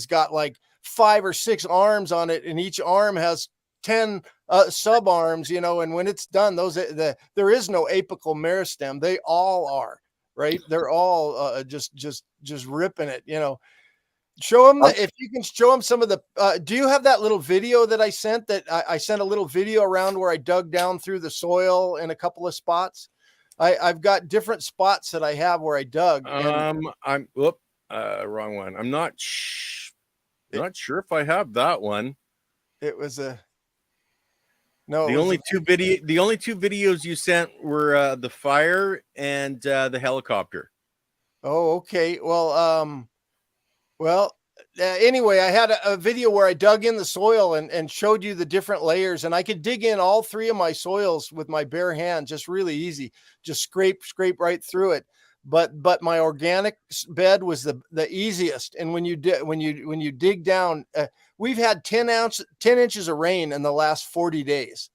got like 5 or 6 arms on it, and each arm has 10 sub arms, you know, and when it's done, there is no apical meristem. They all are, right? They're all just ripping it, you know. Show them if you can show them some of the, do you have that little video that I sent I sent a little video around where I dug down through the soil in a couple of spots? I've got different spots that I have where I dug. I'm wrong one. I'm not sure if I have that one. It was the only two videos you sent were the fire and the helicopter. Oh, okay. Well, anyway, I had a video where I dug in the soil and showed you the different layers, and I could dig in all three of my soils with my bare hand, just really easy, just scrape right through it. But my organic bed was the easiest. And when you dig down, we've had 10 inches of rain in the last 40 days.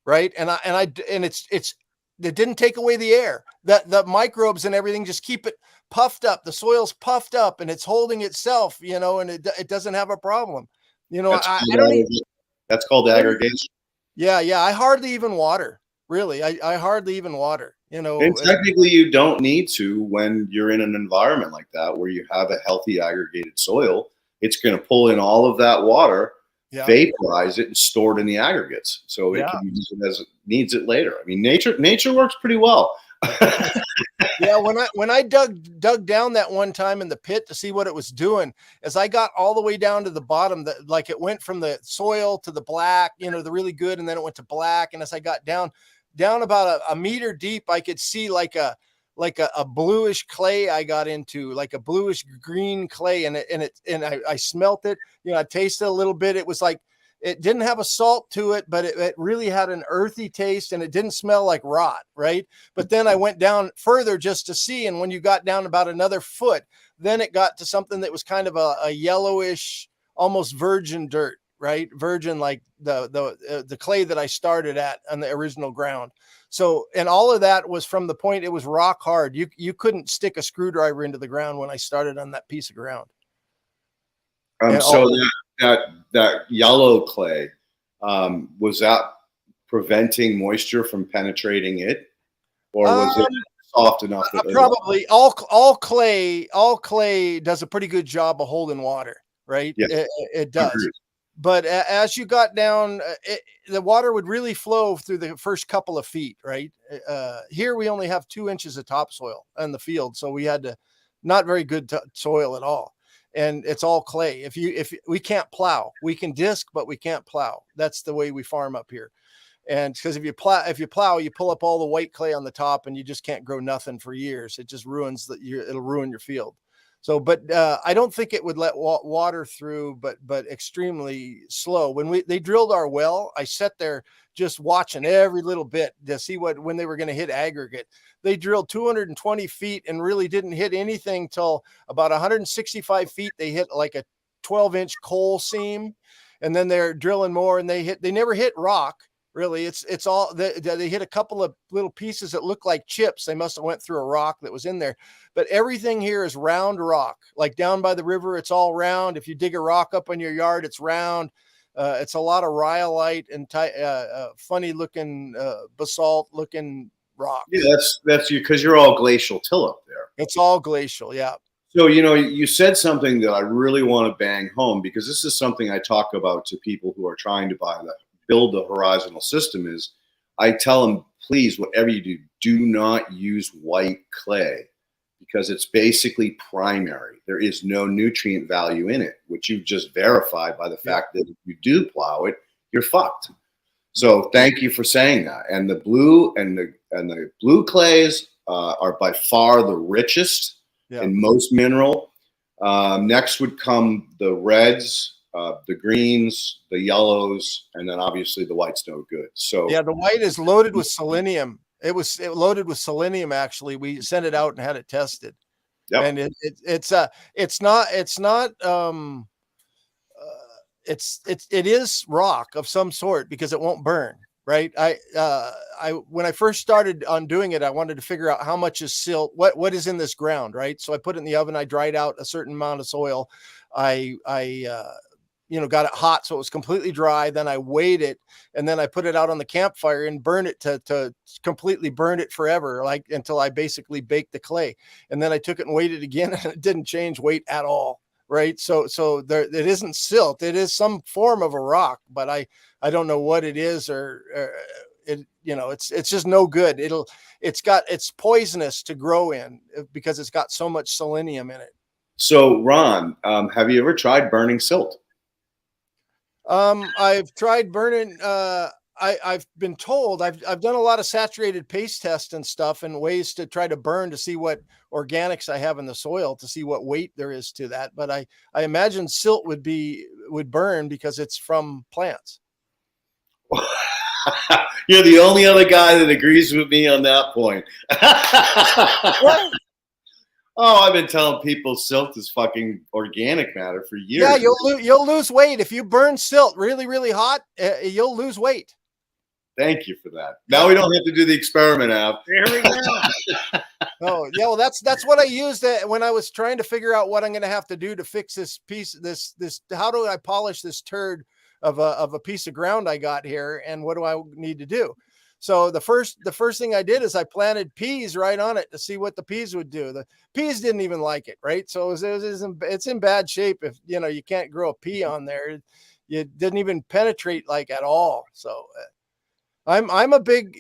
Right. And it didn't take away the air. The microbes and everything just keep it puffed up. The soil's puffed up and it's holding itself, you know, and it doesn't have a problem. You know, that's called aggregation. Yeah. I hardly even water. Really. I hardly even water, you know. And technically you don't need to when you're in an environment like that where you have a healthy aggregated soil. It's going to pull in all of that water, vaporize it, and store it in the aggregates. So it can use it as it needs it later. I mean, nature works pretty well. Yeah, when I dug down that one time in the pit to see what it was doing, as I got all the way down to the bottom, like it went from the soil to the black, you know, the really good, and then it went to black. And as I got down about a meter deep, I could see like a bluish clay I got into, like a bluish green clay, and I smelt it, you know, I tasted a little bit. It was like, it didn't have a salt to it, but it really had an earthy taste, and it didn't smell like rot, right? But then I went down further just to see, and when you got down about another foot, then it got to something that was kind of a yellowish, almost virgin dirt, right? Virgin, like the clay that I started at on the original ground. So, and all of that was from the point it was rock hard. You couldn't stick a screwdriver into the ground when I started on that piece of ground. So that yellow clay, was that preventing moisture from penetrating it, or was it soft enough? Probably all clay does a pretty good job of holding water, right? Yeah, it does. But as you got down, the water would really flow through the first couple of feet, right? Here we only have 2 inches of topsoil in the field, so we had not very good soil at all. And it's all clay. If we can't plow, we can disc, but we can't plow. That's the way we farm up here. And because if you plow, you pull up all the white clay on the top, and you just can't grow nothing for years. It just ruins it'll ruin your field. So, but I don't think it would let water through, but extremely slow. When they drilled our well, I sat there just watching every little bit to see when they were going to hit aggregate. They drilled 220 feet and really didn't hit anything till about 165 feet. They hit like a 12-inch coal seam, and then they're drilling more, and they never hit rock. Really, it's all they hit a couple of little pieces that look like chips. They must have went through a rock that was in there, but everything here is round rock. Like down by the river, it's all round. If you dig a rock up in your yard, it's round. It's a lot of rhyolite and funny looking basalt looking rock. Yeah, that's you, because you're all glacial till up there. It's all glacial, yeah. So, you know, you said something that I really want to bang home, because this is something I talk about to people who are trying to build the horizontal system. Is I tell them, please, whatever you do not use white clay, because it's basically primary. There is no nutrient value in it, which you've just verified by the fact that if you do plow it, you're fucked. So thank you for saying that. And the blue and the blue clays are by far the richest and most mineral. Next would come the reds, the greens, the yellows, and then obviously the white's no good. So yeah, the white is loaded with selenium. It was loaded with selenium. Actually, we sent it out and had it tested. Yep. And it is rock of some sort because it won't burn. Right. When I first started on doing it, I wanted to figure out how much is silt, what is in this ground. Right. So I put it in the oven. I dried out a certain amount of soil. I got it hot so it was completely dry. Then I weighed it, and then I put it out on the campfire and burned it to completely burn it forever, like until I basically baked the clay. And then I took it and weighed it again, and it didn't change weight at all. Right. So there, it isn't silt. It is some form of a rock, but I don't know what it is, or it, it's just no good. It's poisonous to grow in because it's got so much selenium in it. So Ron, have you ever tried burning silt? I've tried burning, I've been told I've done a lot of saturated paste tests and stuff, and ways to try to burn to see what organics I have in the soil, to see what weight there is to that. But I imagine silt would burn because it's from plants. You're the only other guy that agrees with me on that point. What? Oh, I've been telling people silt is fucking organic matter for years. Yeah, you'll lose weight if you burn silt really, really hot. You'll lose weight. Thank you for that. Now we don't have to do the experiment, Av. There we go. Oh, yeah. Well, that's what I used when I was trying to figure out what I'm going to have to do to fix this piece. This. How do I polish this turd of a piece of ground I got here, and what do I need to do? So the first thing I did is I planted peas right on it to see what the peas would do. The peas didn't even like it, right? So it's in bad shape if you can't grow a pea on there. It didn't even penetrate like at all. So I like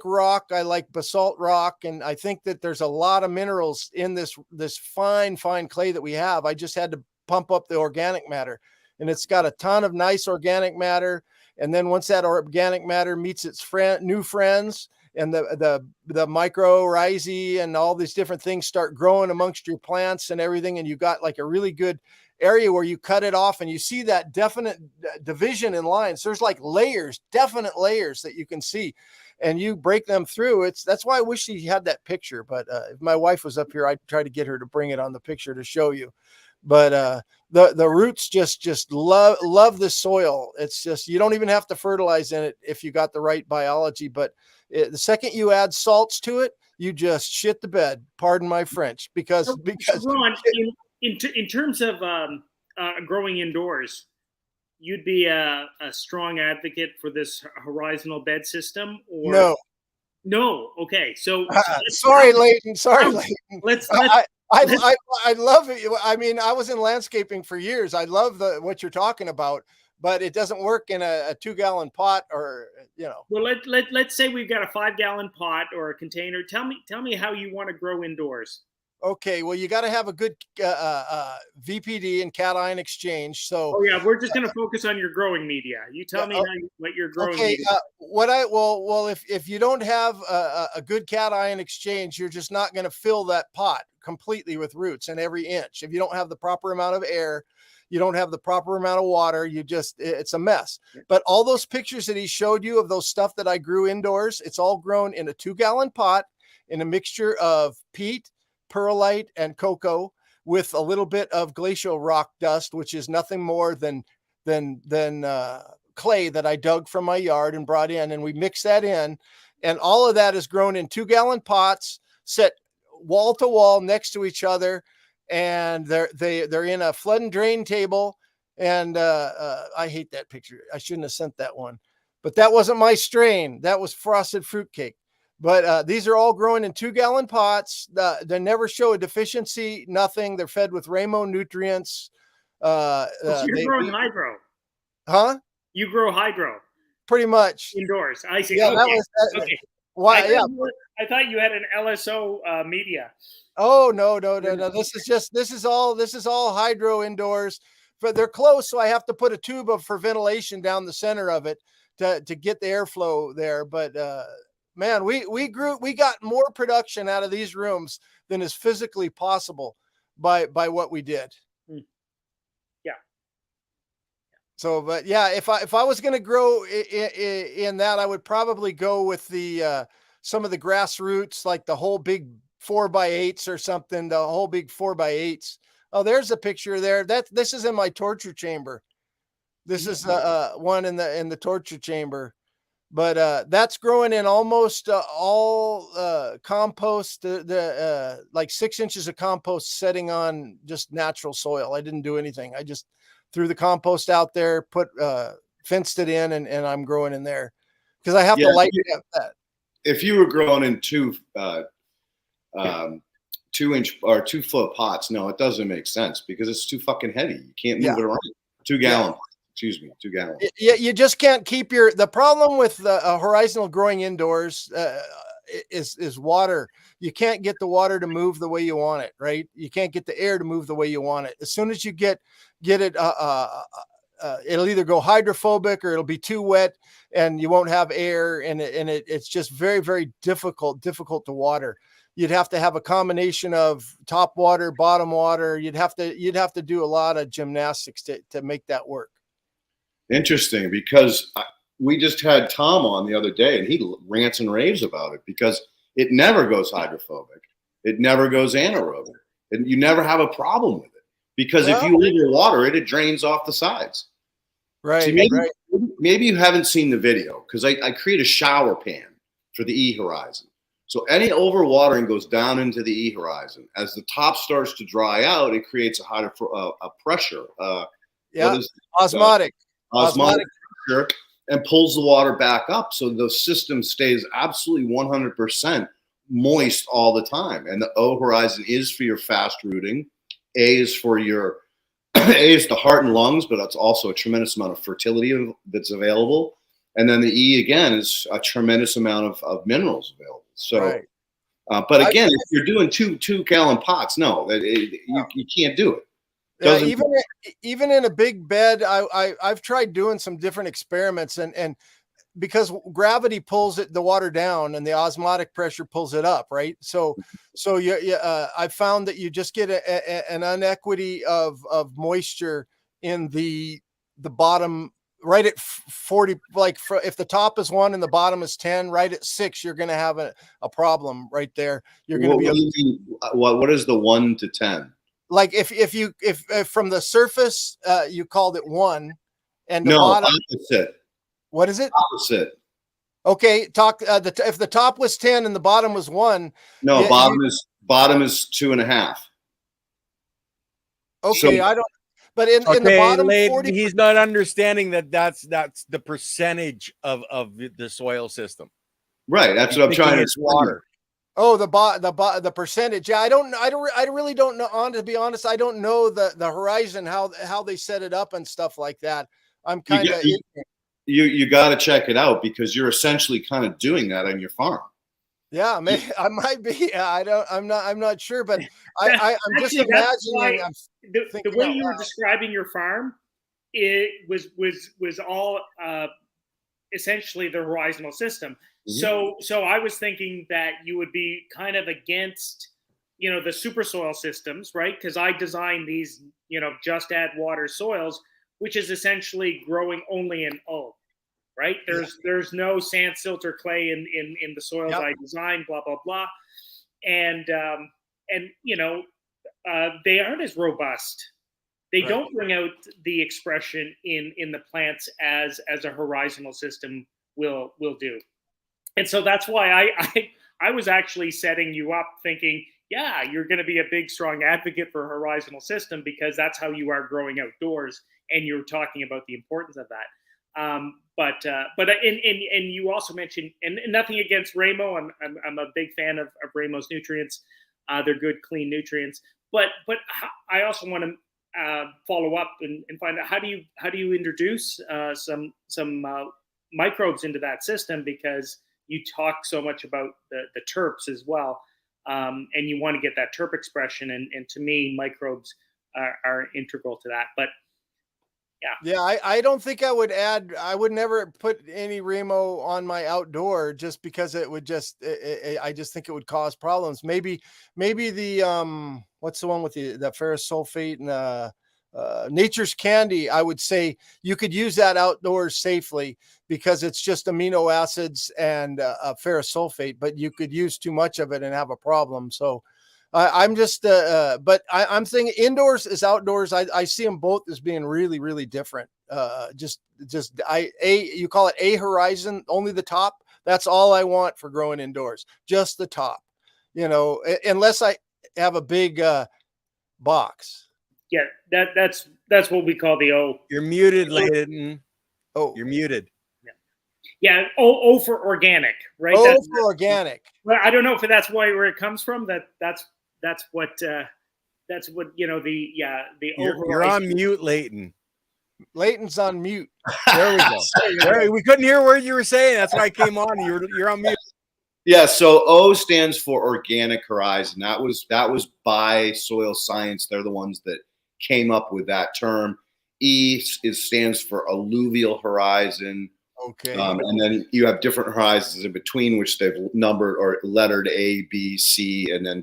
rock. I like basalt rock, and I think that there's a lot of minerals in this fine new that we have. I just had to pump up the organic matter, and it's got a ton of nice organic matter. And then once that organic matter meets its new friends, and the mycorrhizae and all these different things start growing amongst your plants and everything, and you got like a really good area where you cut it off and you see that definite division in lines. There's like definite layers that you can see, and you break them through. That's why I wish she had that picture. But if my wife was up here, I'd try to get her to bring it on the picture to show you. But the roots just love the soil. It's just, you don't even have to fertilize in it if you got the right biology. But the second you add salts to it, you just shit the bed. Pardon my French, because Ron, in terms of growing indoors, you'd be a strong advocate for this horizontal bed system, or no? Okay, so sorry, Leighton. Sorry, Leighton. Let's I love it. I mean, I was in landscaping for years. I love what you're talking about, but it doesn't work in a 2-gallon pot, or Well, let's say we've got a 5-gallon pot or a container. Tell me how you want to grow indoors. Okay, well, you got to have a good VPD and cation exchange. So, we're just going to focus on your growing media. You tell me what your growing media. If you don't have a good cation exchange, you're just not going to fill that pot completely with roots in every inch. If you don't have the proper amount of air, you don't have the proper amount of water, it's a mess. But all those pictures that he showed you of those stuff that I grew indoors, it's all grown in a 2-gallon pot in a mixture of peat, perlite, and cocoa, with a little bit of glacial rock dust, which is nothing more than clay that I dug from my yard and brought in, and we mix that in, and all of that is grown in 2-gallon pots, set wall to wall next to each other, and they're in a flood and drain table. And I hate that picture. I shouldn't have sent that one, but that wasn't my strain. That was frosted fruitcake. But these are all growing in 2-gallon pots. They never show a deficiency, nothing. They're fed with rainbow nutrients. So you're growing hydro. Huh? You grow hydro. Pretty much. Indoors. I see. Yeah, okay. Okay. Why? I thought you had an LSO media. Oh, no. This is all hydro indoors, but they're close. So I have to put a tube for ventilation down the center of it to get the airflow there. But, man, we got more production out of these rooms than is physically possible by what we did. Yeah. So, but yeah, if I was going to grow in that, I would probably go with some of the grassroots, like the whole big 4x8s or something, the whole big 4x8s. Oh, there's a picture there. This is in my torture chamber. This is one in the torture chamber. But that's growing in almost all compost, like 6 inches of compost setting on just natural soil. I didn't do anything. I just threw the compost out there, fenced it in, and I'm growing in there because I have to light that. If you were growing in 2-inch or 2-foot pots, no, it doesn't make sense because it's too fucking heavy. You can't move it around. 2 gallon. Excuse me, 2 gallons. Yeah, you just can't keep the problem with horizontal growing indoors is water. You can't get the water to move the way you want it, right? You can't get the air to move the way you want it. As soon as you get it, it'll either go hydrophobic or it'll be too wet and you won't have air, and it's just very, very difficult to water. You'd have to have a combination of top water, bottom water. You'd have to do a lot of gymnastics to make that work. Interesting, because we just had Tom on the other day and he rants and raves about it because it never goes hydrophobic. It never goes anaerobic. And you never have a problem with it because if you overwater it, it drains off the sides. Right. See, maybe you haven't seen the video because I create a shower pan for the E horizon. So any overwatering goes down into the E horizon. As the top starts to dry out, it creates a pressure. Osmotic pressure, and pulls the water back up. So the system stays absolutely 100% moist all the time. And the O horizon is for your fast rooting. A is for your A is the heart and lungs, but it's also a tremendous amount of fertility that's available. And then the E again is a tremendous amount of minerals available. So, but again, if you're doing two gallon pots, no, you can't do it. Even in a big bed, I've tried doing some different experiments, and because gravity pulls the water down and the osmotic pressure pulls it up, right? So I found that you just get an inequity of moisture in the bottom, right at 40. Like if the top is 1 and the bottom is 10, right at 6, you're going to have a problem right there. You're going to be. What is the 1 to 10? Like if from the surface you called it 1, and the bottom opposite. What is it? Opposite. Okay, if the top was 10 and the bottom was 1. No, bottom is 2.5. Okay, so, I don't. But in the bottom 40, he's not understanding that's the percentage of the soil system. Right, that's what I'm trying to explain. Water. Oh, the percentage. Yeah, I really don't know. To be honest, I don't know the horizon, how they set it up and stuff like that. I'm kind of. You got to check it out because you're essentially kind of doing that on your farm. Yeah, maybe I might be. I'm not sure, but I'm just imagining. The way you were describing your farm, it was all essentially the horizontal system. Mm-hmm. So I was thinking that you would be kind of against, the super soil systems, right? Because I designed these, just add water soils, which is essentially growing only in O, right? There's no sand, silter, clay in the soils I designed, blah blah blah, and they aren't as robust. They don't bring out the expression in the plants as a horizontal system will do. And so that's why I was actually setting you up thinking, yeah, you're going to be a big, strong advocate for a horizontal system because that's how you are growing outdoors. And you're talking about the importance of that. But you also mentioned, and nothing against Ramo. I'm a big fan of Ramo's nutrients. They're good, clean nutrients. But I also want to follow up and find out how do you introduce some microbes into that system, because you talk so much about the terps as well, and you want to get that terp expression, and to me microbes are integral to that. But I don't think I would never put any Ramo on my outdoor just because it would I just think it would cause problems. Maybe the what's the one with the ferrous sulfate and Nature's Candy, I would say you could use that outdoors safely because it's just amino acids and ferrous sulfate, but you could use too much of it and have a problem. So I'm just, but I'm thinking indoors is outdoors. I see them both as being really, really different. You call it a horizon, only the top. That's all I want for growing indoors, just the top, unless I have a big box. Yeah, that's what we call the O. You're muted, Leighton. Oh, You're muted. Yeah, O for organic, right? Oh, for organic. Well, I don't know if that's where it comes from. That's what the You're on mute, Leighton. Leighton's on mute. There we go. We couldn't hear what you were saying. That's why I came on. You're on mute. Yeah, so O stands for organic horizon. That was by Soil Science. They're the ones that came up with that term. E stands for alluvial horizon. Okay. And then you have different horizons in between, which they've numbered or lettered A, B, C, and then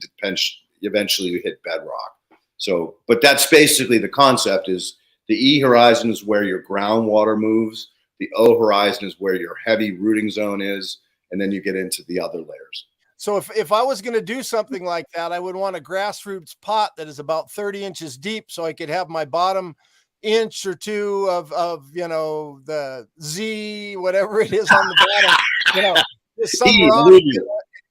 eventually you hit bedrock. So, but that's basically the concept. Is the E horizon is where your groundwater moves. The O horizon is where your heavy rooting zone is. And then you get into the other layers. So if I was going to do something like that, I would want a grassroots pot that is about 30 inches deep, so I could have my bottom inch or two of the Z, whatever it is on the bottom, some rock,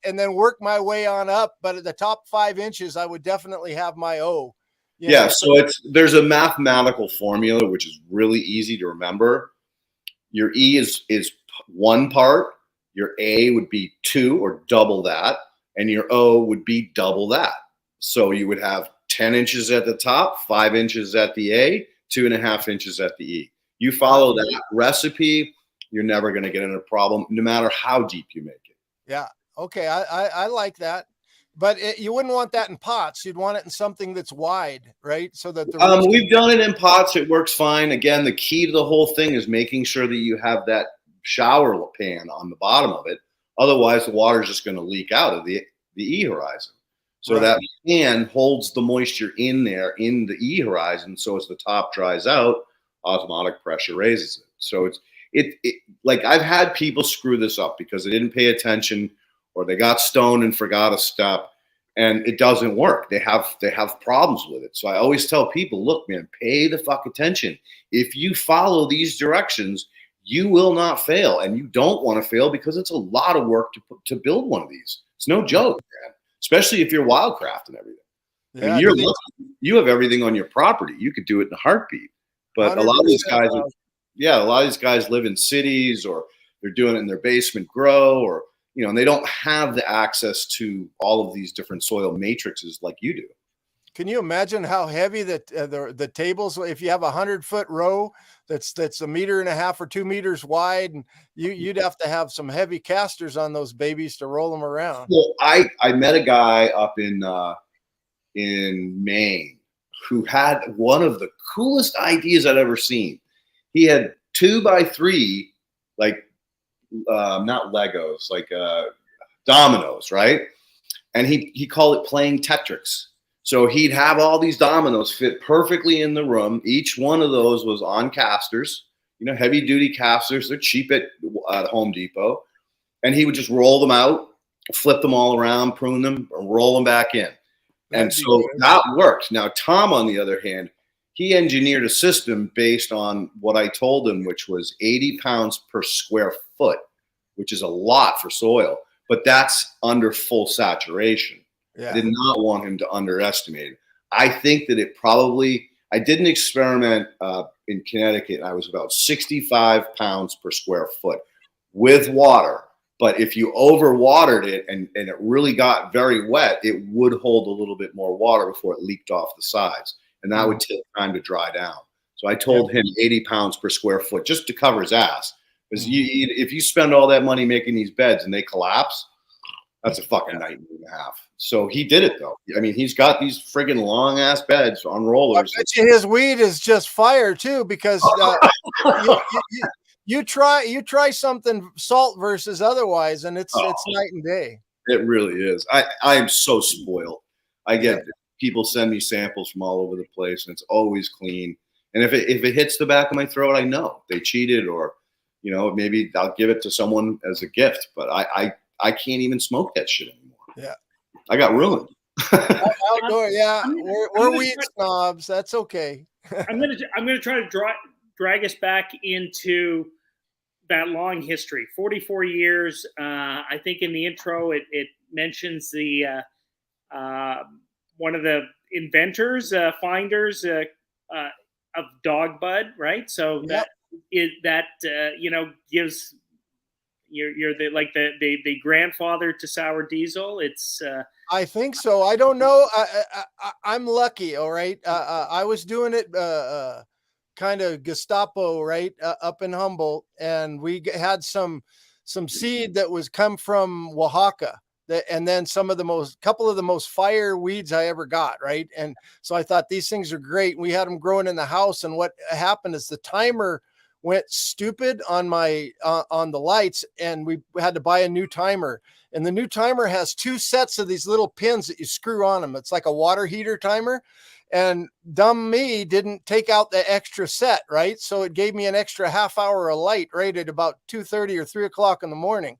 and then work my way on up. But at the top 5 inches, I would definitely have my O. So there's a mathematical formula which is really easy to remember. Your E is one part. Your A would be 2 or double that, and your O would be double that. So you would have 10 inches at the top, 5 inches at the A, 2.5 inches at the E. You follow that recipe, you're never going to get in a problem, no matter how deep you make it. Yeah. Okay. I like that. But you wouldn't want that in pots. You'd want it in something that's wide, right? So that we've done it in pots. It works fine. Again, the key to the whole thing is making sure that you have that shower pan on the bottom of it. Otherwise, the water is just going to leak out of the E horizon. So that pan holds the moisture in there in the E horizon. So as the top dries out, osmotic pressure raises it. So it like I've had people screw this up because they didn't pay attention or they got stoned and forgot a step, and it doesn't work. They have problems with it. So I always tell people, look, man, pay the fuck attention. If you follow these directions, you will not fail, and you don't want to fail because it's a lot of work to build one of these. It's no joke, man. Especially if you're wildcraft and everything. Yeah, I mean, you have everything on your property. You could do it in a heartbeat. But a lot of these guys, a lot of these guys live in cities, or they're doing it in their basement grow, or and they don't have the access to all of these different soil matrices like you do. Can you imagine how heavy the tables? If you have 100-foot row that's 1.5 meters or 2 meters wide, and you'd have to have some heavy casters on those babies to roll them around. Well, I met a guy up in Maine who had one of the coolest ideas I'd ever seen. He had 2x3, like not Legos, like dominoes, right? And he called it playing Tetris. So he'd have all these dominoes fit perfectly in the room. Each one of those was on casters, heavy duty casters. They're cheap at Home Depot. And he would just roll them out, flip them all around, prune them, and roll them back in. And so that worked. Now, Tom, on the other hand, he engineered a system based on what I told him, which was 80 pounds per square foot, which is a lot for soil, but that's under full saturation. Yeah. I did not want him to underestimate it. I think that I did an experiment in Connecticut. I was about 65 pounds per square foot with water. But if you overwatered it and it really got very wet, it would hold a little bit more water before it leaked off the sides. And that would take time to dry down. So I told him 80 pounds per square foot just to cover his ass. Because if you spend all that money making these beds and they collapse, that's a fucking nightmare and a half. So he did it, though. I mean, he's got these friggin' long-ass beds on rollers. I bet you his weed is just fire, too, because you try something salt versus otherwise, and it's night and day. It really is. I am so spoiled. I get people send me samples from all over the place, and it's always clean. And if it hits the back of my throat, I know they cheated, or maybe I'll give it to someone as a gift. But I can't even smoke that shit anymore. Yeah, I got ruined. Outdoor, yeah, I'm we're gonna weed snobs. That's okay. I'm gonna try to drag us back into that long history, 44 years. I think in the intro it mentions the one of the inventors, finders uh, of dog bud, right? So Yep. that gives you're the like the grandfather to sour diesel. It's I think so. I don't know. I'm lucky. All right. I was doing it kind of Gestapo, right, up in Humboldt, and we had some seed that was come from Oaxaca. And then couple of the most fire weeds I ever got, right? And so I thought these things are great. We had them growing in the house, and what happened is the timer went stupid on my on the lights, and we had to buy a new timer. And the new timer has two sets of these little pins that you screw on them. It's like a water heater timer. And dumb me didn't take out the extra set, right? So it gave me an extra half hour of light right at about 2:30 or 3 o'clock in the morning.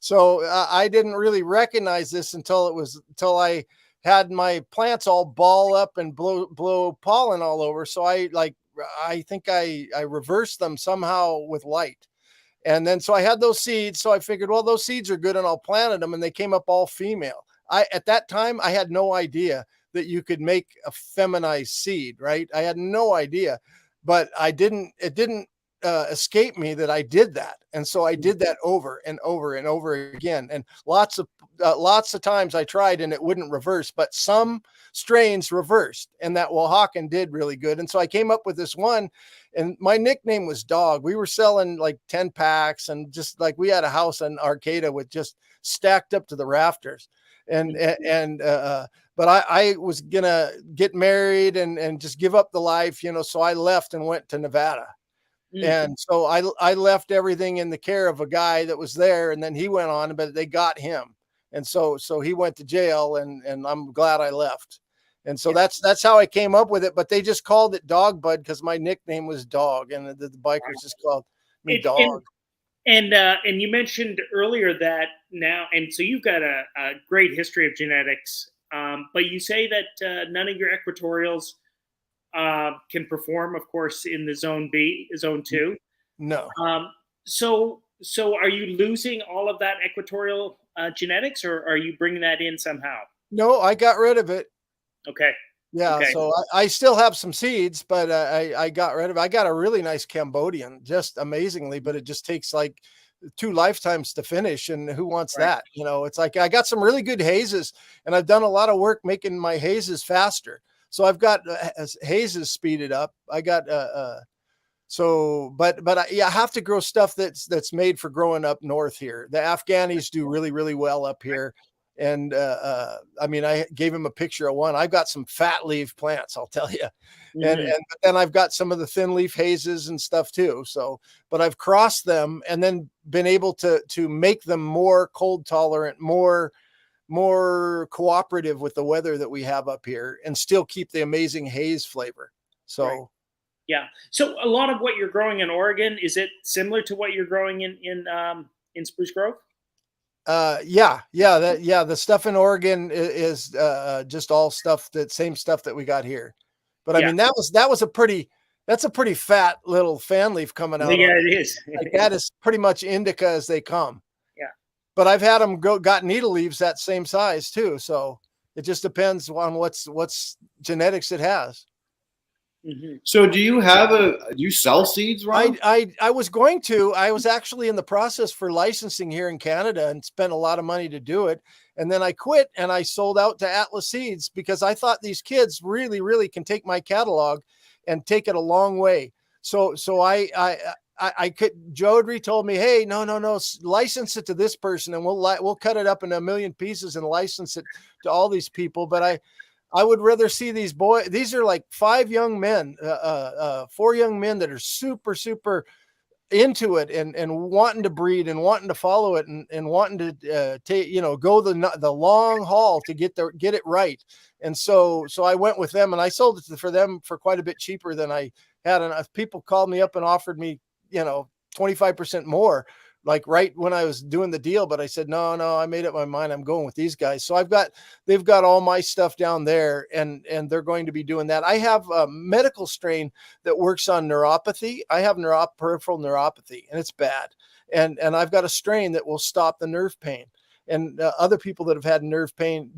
So I didn't really recognize this until I had my plants all ball up and blow pollen all over. So I think I reversed them somehow with light. And then, so I had those seeds. So I figured, well, those seeds are good, and I'll plant them. And they came up all female. At that time, I had no idea that you could make a feminized seed, right? I had no idea, but it didn't escape me that I did that. And so I did that over and over and over again. And lots of times I tried and it wouldn't reverse, but some strains reversed, and that Oaxacan did really good. And so I came up with this one, and my nickname was Dog. We were selling like 10 packs, and just like we had a house in Arcata with just stacked up to the rafters. But I was gonna get married and just give up the life, so I left and went to Nevada. And so I left everything in the care of a guy that was there, and then he went on, but they got him. And so he went to jail, and I'm glad I left. And so that's how I came up with it. But they just called it Dog Bud because my nickname was Dog, and the bikers just called me Dog. And you mentioned earlier that now, and so you've got a great history of genetics, but you say that none of your equatorials can perform, of course, in the zone 2. No. So are you losing all of that equatorial genetics, or are you bringing that in somehow? No, I got rid of it. Okay. Yeah. Okay. So I still have some seeds, but I got rid of it. I got a really nice Cambodian, just amazingly, but it just takes like 2 lifetimes to finish. And who wants that? It's like, I got some really good hazes, and I've done a lot of work making my hazes faster. So I've got hazes speeded up. I got, but I have to grow stuff that's made for growing up north here. The Afghanis do really, really well up here. And I mean, I gave him a picture of one. I've got some fat leaf plants, I'll tell you. But then I've got some of the thin leaf hazes and stuff too. So, but I've crossed them and then been able to make them more cold tolerant, more cooperative with the weather that we have up here, and still keep the amazing haze flavor. So, yeah. So a lot of what you're growing in Oregon, is it similar to what you're growing in Spruce Grove? The stuff in Oregon is just all same stuff that we got here. But I mean, that's a pretty fat little fan leaf coming out. Yeah, it is. Like, that is pretty much indica as they come. Yeah. But I've had them got needle leaves that same size too. So it just depends on what's genetics it has. So do you sell seeds, Ron? I was actually in the process for licensing here in Canada and spent a lot of money to do it. And then I quit and I sold out to Atlas Seeds because I thought these kids really, really can take my catalog and take it a long way. So Jodry told me, hey, no, license it to this person and we'll cut it up in 1 million pieces and license it to all these people. But I would rather see these boys. These are like 5 young men, 4 young men that are super, super into it and wanting to breed and wanting to follow it and wanting to go the long haul to get it right. And so I went with them and I sold it for them for quite a bit cheaper than I had. And people called me up and offered me, 25% more like right when I was doing the deal, but I said, no, I made up my mind. I'm going with these guys. So they've got all my stuff down there, and they're going to be doing that. I have a medical strain that works on neuropathy. I have peripheral neuropathy, and it's bad. And I've got a strain that will stop the nerve pain. And other people that have had nerve pain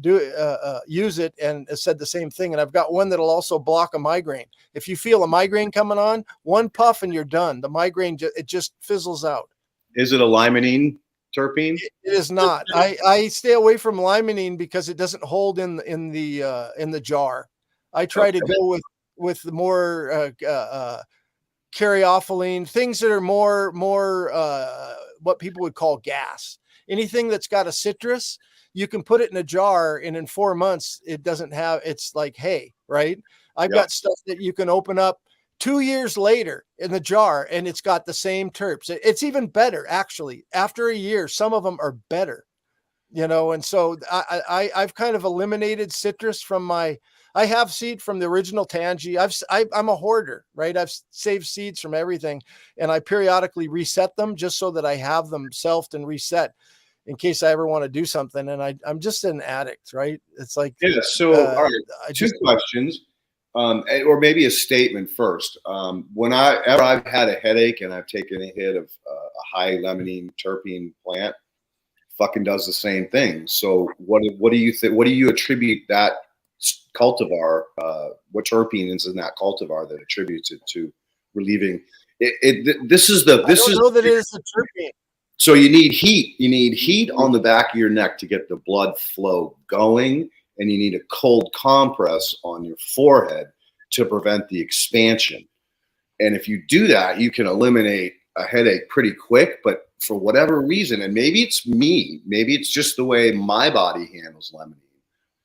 use it and said the same thing. And I've got one that'll also block a migraine. If you feel a migraine coming on, one puff and you're done. The migraine, it just fizzles out. Is it a limonene terpene? It is not. I stay away from limonene because it doesn't hold in the jar. I try to go with more caryophyllene, things that are more what people would call gas. Anything that's got a citrus, you can put it in a jar, and in 4 months, it's like hay, right? I've got stuff that you can open up 2 years later in the jar, and it's got the same terps. It's even better, actually. After a year, some of them are better, and so I've kind of eliminated citrus from I have seed from the original Tangy. I'm a hoarder, right? I've saved seeds from everything, and I periodically reset them just so that I have them selfed and reset in case I ever want to do something. And I'm just an addict, right? It's like, So all right, two questions, or maybe a statement first. Whenever I've had a headache and I've taken a hit of a high limonene terpene plant, fucking does the same thing. So what do you think? What do you attribute that cultivar? What terpene is in that cultivar that attributes it to relieving it? This is I don't know that it is a terpene. So you need heat. You need heat on the back of your neck to get the blood flow going, and you need a cold compress on your forehead to prevent the expansion. And if you do that, you can eliminate a headache pretty quick. But for whatever reason, and maybe it's me, maybe it's just the way my body handles limonene.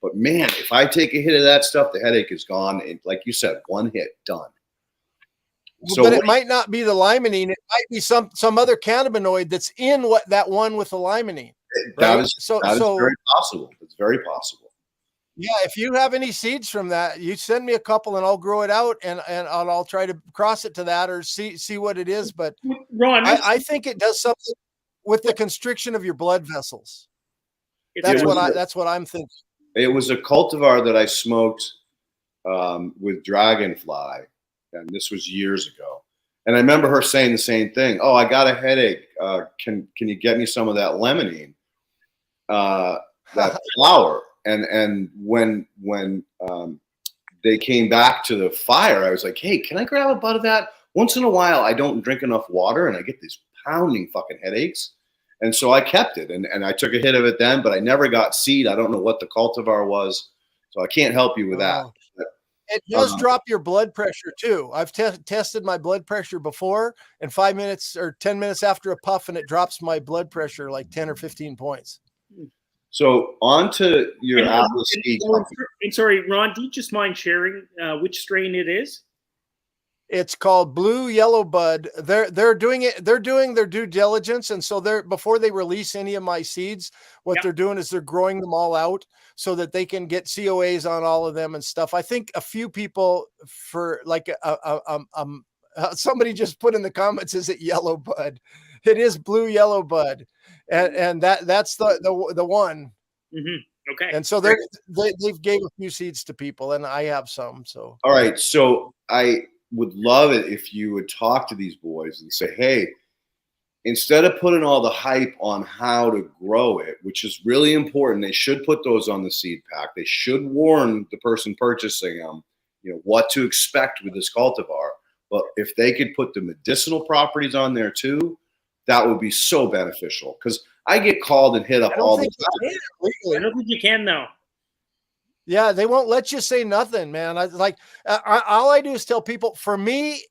But man, if I take a hit of that stuff, the headache is gone. And like you said, one hit, done. So but it might not be the limonene. It might be some other cannabinoid that's in that one with the limonene. That right? is very possible. It's very possible. Yeah, if you have any seeds from that, you send me a couple and I'll grow it out and I'll try to cross it to that or see what it is. But Ron, I think it does something with the constriction of your blood vessels. That's what I'm thinking. It was a cultivar that I smoked with Dragonfly, and this was years ago. And I remember her saying the same thing. Oh, I got a headache. Can you get me some of that limonene, that flower? And when they came back to the fire, I was like, hey, can I grab a bud of that? Once in a while, I don't drink enough water, and I get these pounding fucking headaches. And so I kept it, and I took a hit of it then, but I never got seed. I don't know what the cultivar was, so I can't help you with that. It does drop your blood pressure too. I've tested my blood pressure before, and 5 minutes or 10 minutes after a puff, and it drops my blood pressure like 10 or 15 points. So on to your Atlas seed. And sorry, Ron, do you just mind sharing which strain it is? It's called Blue Yellow Bud. They're doing it. They're doing their due diligence, and so before they release any of my seeds, what they're doing is they're growing them all out so that they can get COAs on all of them and stuff. I think a few people for like somebody just put in the comments, is it Yellow Bud? It is Blue Yellow Bud, and that's the one. Mm-hmm. Okay. And so they've gave a few seeds to people, and I have some. So all right, so I would love it if you would talk to these boys and say, hey, instead of putting all the hype on how to grow it, which is really important, they should put those on the seed pack. They should warn the person purchasing them, what to expect with this cultivar. But if they could put the medicinal properties on there too, that would be so beneficial. Because I get called and hit up all the time. I don't think you can though. Yeah, they won't let you say nothing, man. All I do is tell people. For me,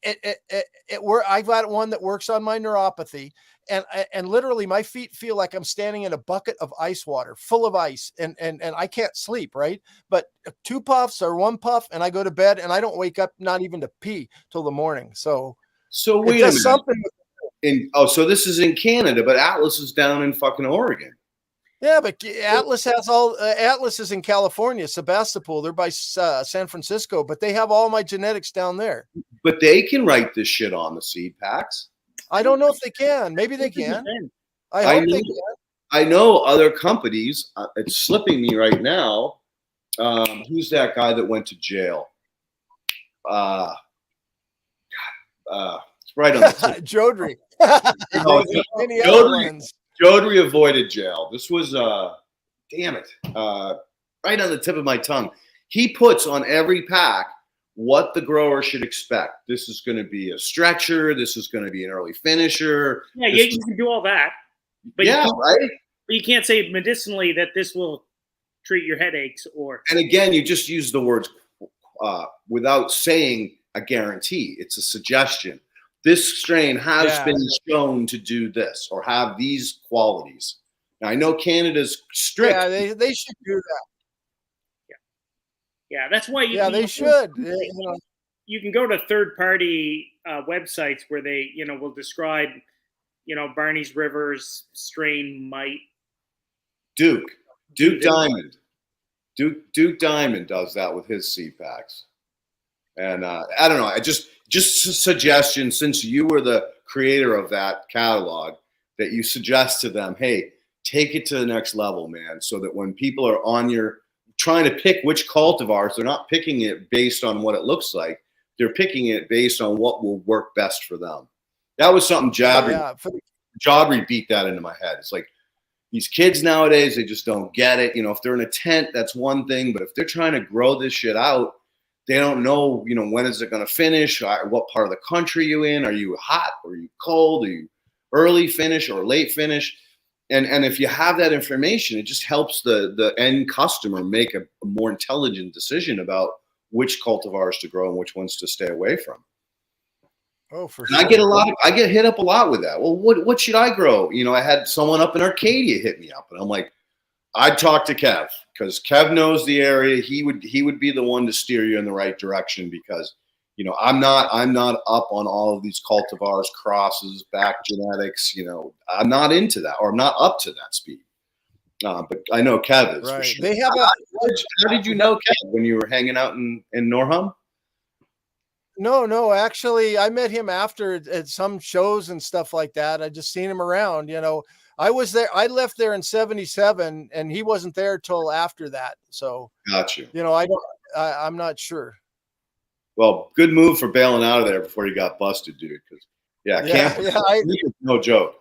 I've got one that works on my neuropathy, and literally my feet feel like I'm standing in a bucket of ice water, full of ice, and I can't sleep, right? But 2 puffs or 1 puff, and I go to bed, and I don't wake up not even to pee till the morning. So wait a minute. So this is in Canada, but Atlas is down in fucking Oregon. Yeah, but Atlas has Atlas is in California, Sebastopol. They're by San Francisco, but they have all my genetics down there. But they can write this shit on the seed packs. I don't know if they can. Maybe they can. I I hope know, they can. I know other companies. It's slipping me right now. Who's that guy that went to jail? Uh, it's right on the tip. Jodrey. No, Many other ones. Jodrey avoided jail. This was damn it, right on the tip of my tongue. He puts on every pack what the grower should expect. This is going to be a stretcher. This is going to be an early finisher. Yeah, This you can do all that. But yeah, right. But you can't say medicinally that this will treat your headaches or. And again, you just use the words without saying a guarantee. It's a suggestion. This strain has been shown to do this or have these qualities. Now, I know Canada's strict. Yeah, they should do that. Yeah, that's why they should. You can go to third-party websites where they, will describe, Barney's Rivers strain might. Duke Diamond. Duke Diamond does that with his seed packs. And I don't know. I just a suggestion, since you were the creator of that catalog, that you suggest to them, hey, take it to the next level, man. So that when people are on your trying to pick which cultivars, they're not picking it based on what it looks like. They're picking it based on what will work best for them. That was something Jodrey beat that into my head. It's like these kids nowadays, they just don't get it. If they're in a tent, that's one thing. But if they're trying to grow this shit out, they don't know, when is it going to finish? What part of the country are you in? Are you hot? Are you cold? Are you early finish or late finish? And if you have that information, it just helps the end customer make a more intelligent decision about which cultivars to grow and which ones to stay away from. Oh, for and sure. I get hit up a lot with that. Well, what should I grow? I had someone up in Arcadia hit me up, and I'm like, I'd talk to Kev, because Kev knows the area. He would be the one to steer you in the right direction, because I'm not up on all of these cultivars, crosses, back genetics. I'm not into that, or I'm not up to that speed. But I know Kev is. Right. For sure. They have How did you know Kev when you were hanging out in Norham? No, actually, I met him after at some shows and stuff like that. I just seen him around. I was there. I left there in '77, and he wasn't there till after that. So, got you. I'm not sure. Well, good move for bailing out of there before you got busted, dude. No joke.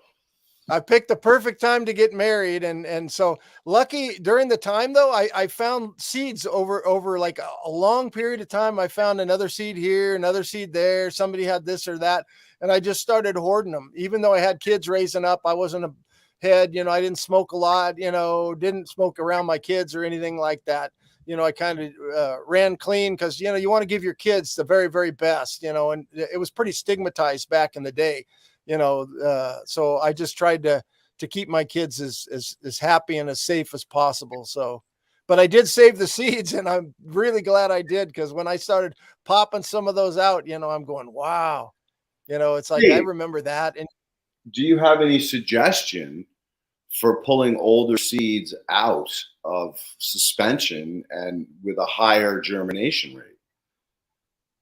I picked the perfect time to get married, and so lucky during the time though. I found seeds over like a long period of time. I found another seed here, another seed there. Somebody had this or that, and I just started hoarding them. Even though I had kids raising up, I wasn't a head. I didn't smoke a lot. Didn't smoke around my kids or anything like that. I kind of ran clean because, you want to give your kids the very, very best, and it was pretty stigmatized back in the day, so I just tried to keep my kids as happy and as safe as possible. So, but I did save the seeds, and I'm really glad I did, because when I started popping some of those out, I'm going, wow, it's like, I remember that. And do you have any suggestion for pulling older seeds out of suspension and with a higher germination rate?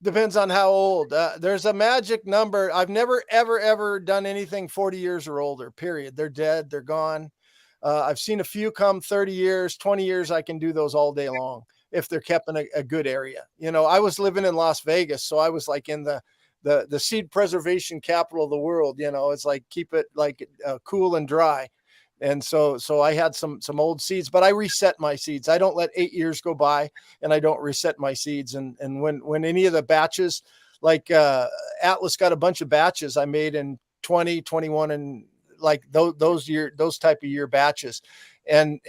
Depends on how old. There's a magic number. I've never, ever done anything 40 years or older, period. They're dead. They're gone. I've seen a few come 30 years, 20 years. I can do those all day long if they're kept in a good area. I was living in Las Vegas, so I was like in the seed preservation capital of the world. It's like, keep it like cool and dry. And so I had some old seeds, but I reset my seeds. I don't let 8 years go by and I don't reset my seeds. And when any of the batches, like Atlas got a bunch of batches I made in 20, 21, and like those type of year batches. And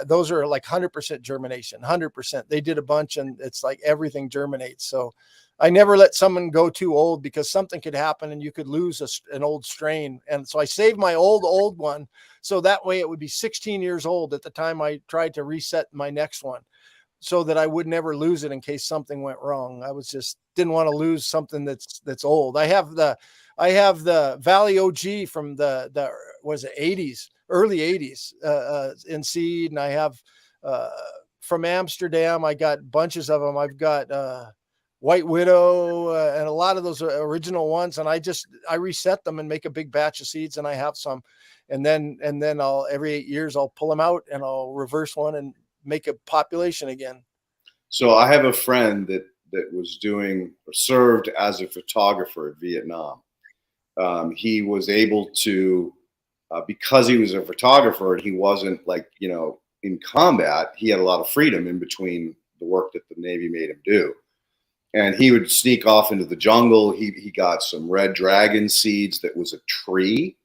those are like 100% germination, 100%. They did a bunch, and it's like everything germinates. So I never let someone go too old, because something could happen and you could lose an old strain. And so I saved my old one, so that way it would be 16 years old at the time I tried to reset my next one, so that I would never lose it in case something went wrong. I was just didn't want to lose something that's old. I have the Valley OG from the was it 80s, early 80s in seed, and I have from Amsterdam. I got bunches of them. I've got White Widow, and a lot of those original ones. And I reset them and make a big batch of seeds, and I have some. And then I'll, every 8 years, I'll pull them out and I'll reverse one and make a population again. So I have a friend that was served as a photographer in Vietnam. He was able to, because he was a photographer and he wasn't like, in combat, he had a lot of freedom in between the work that the Navy made him do. And he would sneak off into the jungle. He got some red dragon seeds that was a tree.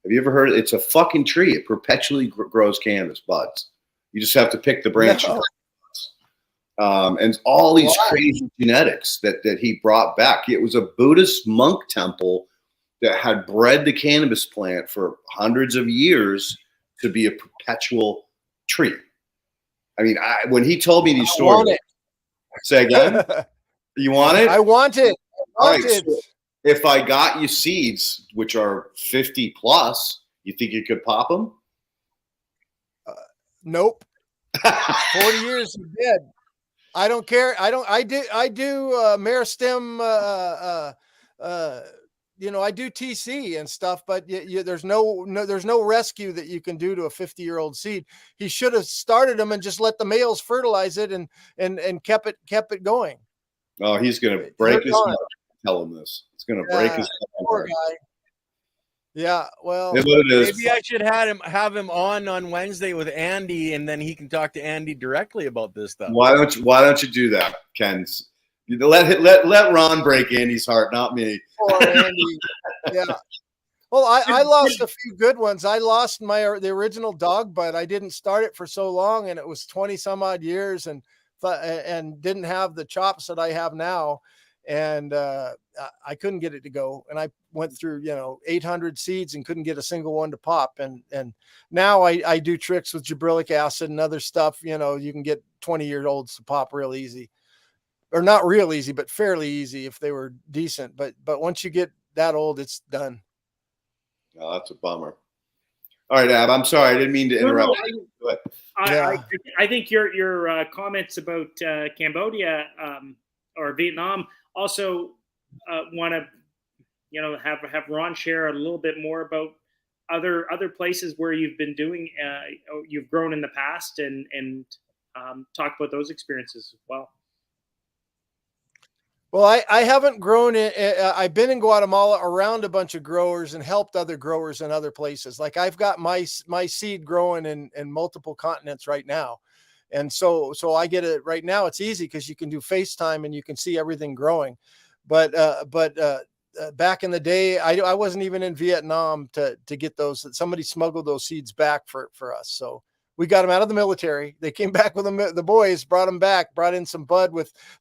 Have you ever heard? It's a fucking tree. It perpetually grows cannabis buds. You just have to pick the branch. No. And all these crazy genetics that he brought back. It was a Buddhist monk temple that had bred the cannabis plant for hundreds of years to be a perpetual tree. I mean, when he told me these stories, say again, you want it? I want it. So if I got you seeds, which are 50 plus, you think you could pop them? Nope. 40 years are dead. I don't care. I do meristem, I do TC and stuff, but there's no rescue that you can do to a 50-year-old seed. He should have started them and just let the males fertilize it and kept it going. Oh, he's going to break his heart. Tell him this. It's going to break his poor guy. Yeah, well, maybe I should have him on Wednesday with Andy, and then he can talk to Andy directly about this stuff. Why don't you do that, Ken? Let Ron break Andy's heart, not me. Poor Andy. Yeah. Well, I lost a few good ones. I lost the original dog bud. I didn't start it for so long, and it was 20 some odd years, and didn't have the chops that I have now. And I couldn't get it to go. And I went through, 800 seeds and couldn't get a single one to pop. And now I do tricks with gibberellic acid and other stuff. You can get 20-year-olds to pop real easy, or not real easy, but fairly easy if they were decent. But once you get that old, it's done. Oh, that's a bummer. All right, Ab, I'm sorry. I didn't mean to interrupt. I think your comments about Cambodia or Vietnam also want to have Ron share a little bit more about other places where you've been doing you've grown in the past and talk about those experiences as well. Well, I haven't grown I've been in Guatemala around a bunch of growers and helped other growers in other places. Like I've got my seed growing in multiple continents right now. And so I get it right now. It's easy because you can do FaceTime and you can see everything growing. But back in the day, I wasn't even in Vietnam to get those. Somebody smuggled those seeds back for us. So we got them out of the military. They came back with them. The boys brought them back, brought in some bud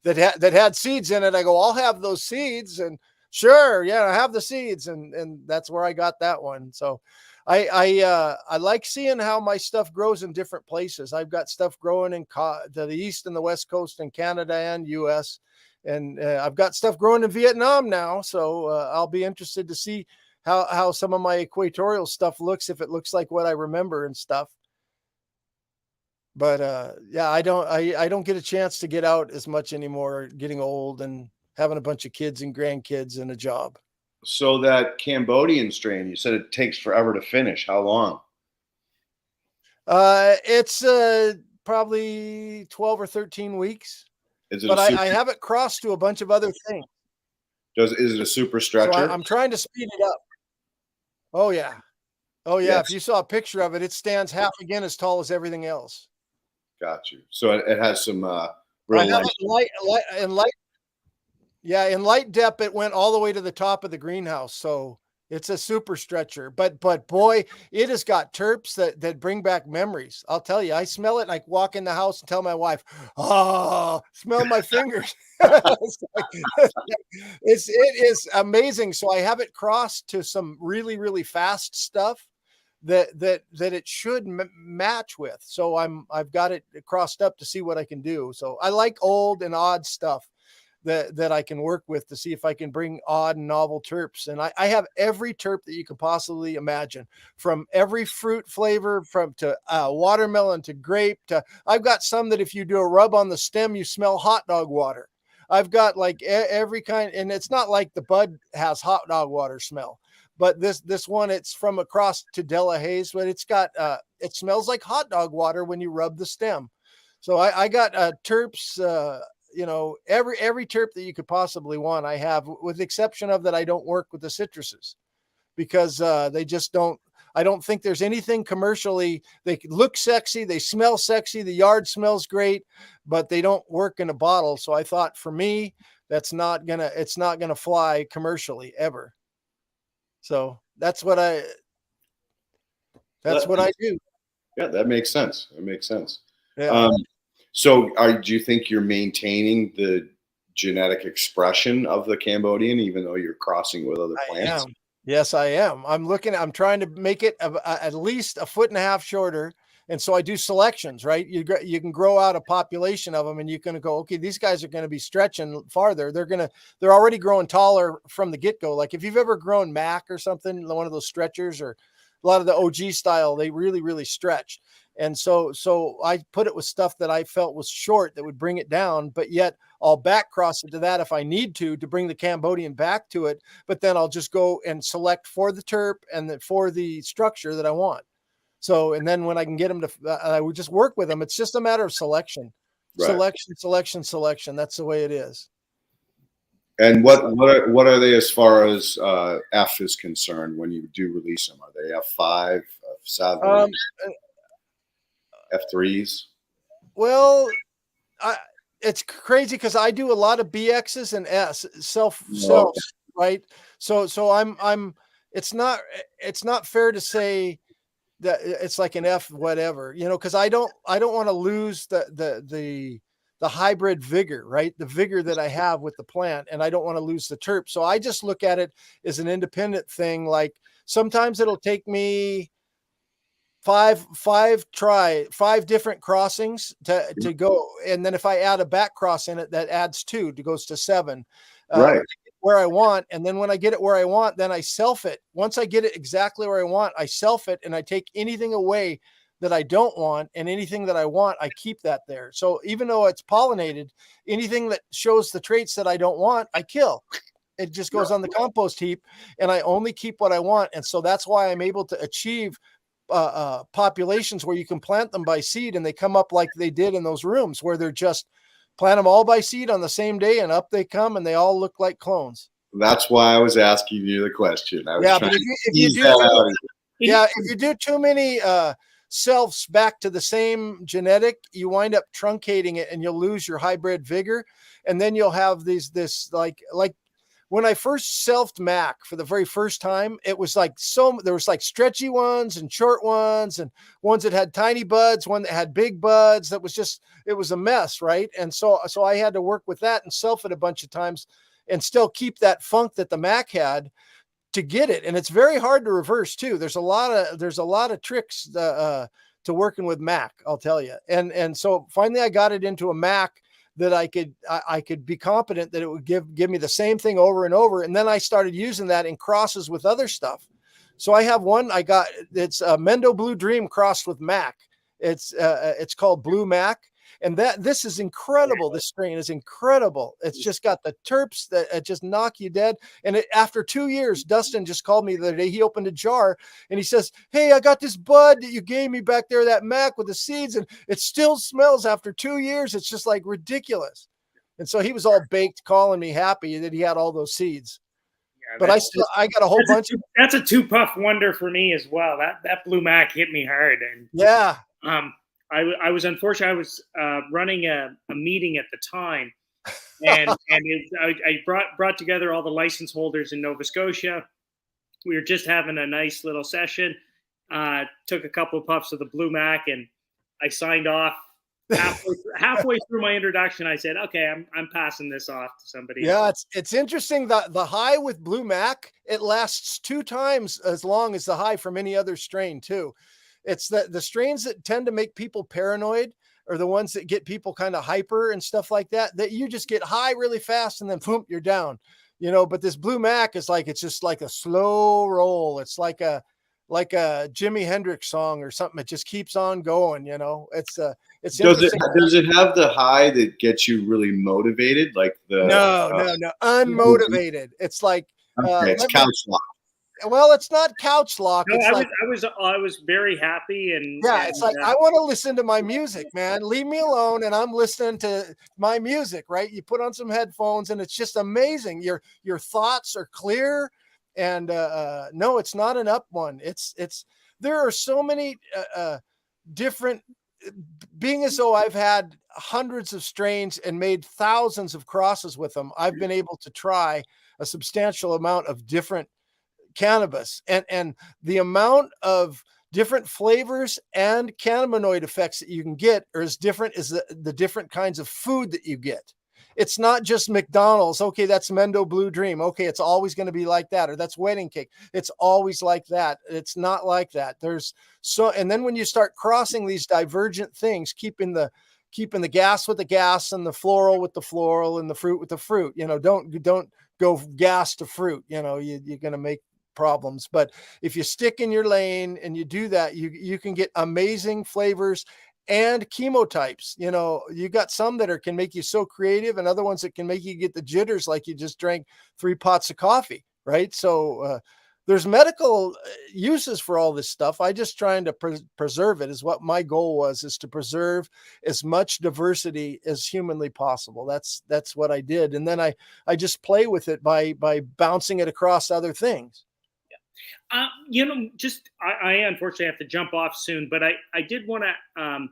that had seeds in it. I go, I'll have those seeds. And sure, yeah, I have the seeds. And that's where I got that one. So I like seeing how my stuff grows in different places. I've got stuff growing to the east and the west coast in Canada and US. And I've got stuff growing in Vietnam now. So I'll be interested to see how some of my equatorial stuff looks, if it looks like what I remember and stuff. But yeah, I don't get a chance to get out as much anymore, getting old and having a bunch of kids and grandkids and a job. So that Cambodian strain, you said it takes forever to finish. How long? It's probably 12 or 13 weeks. But I have it crossed to a bunch of other things. Is it a super stretcher? So I'm trying to speed it up. Oh yeah. Yes. If you saw a picture of it, it stands half again as tall as everything else. Got you. So it has some real light. Yeah, in light depth, it went all the way to the top of the greenhouse. So it's a super stretcher. But boy, it has got terps that bring back memories. I'll tell you, I smell it and I walk in the house and tell my wife, oh, smell my fingers. It is amazing. So I have it crossed to some really, really fast stuff that it should match with. So I've got it crossed up to see what I can do. So I like old and odd stuff that I can work with to see if I can bring odd and novel terps. And I have every terp that you can possibly imagine, from every fruit flavor, to watermelon to grape. I've got some that if you do a rub on the stem, you smell hot dog water. I've got like every kind, and it's not like the bud has hot dog water smell, but this one, it's from across to Della Hayes, but it's got it smells like hot dog water when you rub the stem. So I got terps, you know, every terp that you could possibly want. I have, with the exception of that, I don't work with the citruses because they just don't. I don't think there's anything commercially. They look sexy, they smell sexy, the yard smells great, but they don't work in a bottle. So I thought, for me, it's not gonna fly commercially ever. So that's what I do. Yeah, that makes sense. That makes sense. Yeah. So do you think you're maintaining the genetic expression of the Cambodian, even though you're crossing with other plants? I am. Yes, I am. I'm trying to make it at least 1.5 foot shorter. And so I do selections, right? You can grow out a population of them, and you can go, okay, these guys are going to be stretching farther. They're already growing taller from the get-go. Like if you've ever grown Mac or something, one of those stretchers, or a lot of the OG style, they really, really stretch. And so I put it with stuff that I felt was short that would bring it down, but yet I'll back cross it to that if I need to bring the Cambodian back to it. But then I'll just go and select for the terp and for the structure that I want. So, and then when I can get them to, I would just work with them. It's just a matter of selection, Right. selection. That's the way it is. And what are they as far as F is concerned when you do release them? Are they F5, F7, F3s? Well, it's crazy because I do a lot of BXs and S self, right? So it's not fair to say that it's like an F whatever, you know, because I don't want to lose the hybrid vigor, right? The vigor that I have with the plant, and I don't want to lose the terp. So I just look at it as an independent thing. Like sometimes it'll take me five different crossings to go, and then if I add a back cross in it, that adds 2, it goes to 7. Right. Where I want. And then when I get it where I want, then I self it. Once I get it exactly where I want, I self it, and I take anything away that I don't want, and anything that I want, I keep that there. So even though it's pollinated, anything that shows the traits that I don't want, I kill. It just goes on the compost heap, and I only keep what I want. And so that's why I'm able to achieve populations where you can plant them by seed, and they come up like they did in those rooms where they're just plant them all by seed on the same day, and up they come, and they all look like clones. That's why I was asking you the question. I was yeah, trying but if you do too many selves back to the same genetic, you wind up truncating it, and you'll lose your hybrid vigor, and then you'll have this like when I first selfed Mac for the very first time, it was like there was like stretchy ones and short ones, and ones that had tiny buds, one that had big buds. That was just, it was a mess, right? And so I had to work with that and self it a bunch of times and still keep that funk that the Mac had to get it. And it's very hard to reverse too. There's a lot of tricks to working with Mac, I'll tell you. And so finally I got it into a Mac that I could be competent that it would give me the same thing over and over. And then I started using that in crosses with other stuff. So I have one it's a Mendo Blue Dream crossed with Mac. It's called Blue Mac. And this is incredible. This strain is incredible. It's just got the terps that just knock you dead. And after 2 years, Dustin just called me the other day. He opened a jar and he says, "Hey, I got this bud that you gave me back there, that Mac with the seeds, and it still smells after 2 years. It's just like ridiculous." And so he was all baked, calling me happy that he had all those seeds. Yeah, but I got a whole bunch of. That's a 2-puff wonder for me as well. That Blue Mac hit me hard. And yeah. I was unfortunate. I was running a meeting at the time, and I brought together all the license holders in Nova Scotia. We were just having a nice little session. Took a couple of puffs of the Blue Mac, and I signed off. Halfway through my introduction, I said, "Okay, I'm passing this off to somebody." Yeah, it's interesting that the high with Blue Mac, it lasts 2 times as long as the high from any other strain too. It's the strains that tend to make people paranoid are the ones that get people kind of hyper and stuff like that, that you just get high really fast and then boom, you're down, you know. But this Blue Mac is like, it's just like a slow roll. It's like like a Jimi Hendrix song or something. It just keeps on going, you know. It's Does interesting. it have the high that gets you really motivated, like the No, unmotivated. It's like okay, it's couch lock. well, it's not couch lock. No, It's like I was very happy yeah, it's like I want to listen to my music, man. Leave me alone, and I'm listening to my music. Right? You put on some headphones, and it's just amazing. Your thoughts are clear, and no, it's not an up one. It's there are so many different. Being as though I've had hundreds of strains and made thousands of crosses with them, I've been able to try a substantial amount of different cannabis, and the amount of different flavors and cannabinoid effects that you can get are as different as the different kinds of food that you get. It's not just McDonald's. Okay, that's Mendo Blue Dream. Okay, it's always going to be like that. Or that's wedding cake. It's always like that. It's not like that. And then when you start crossing these divergent things, keeping the gas with the gas and the floral with the floral and the fruit with the fruit, you know, don't go gas to fruit. You know, you're going to make problems. But if you stick in your lane and you do that, you can get amazing flavors and chemotypes. You know, you got some that can make you so creative, and other ones that can make you get the jitters like you just drank 3 pots of coffee, right? So there's medical uses for all this stuff. I just trying to preserve it is what my goal was, is to preserve as much diversity as humanly possible. That's what I did. And then I just play with it by bouncing it across other things. You know, I unfortunately have to jump off soon, but I did want to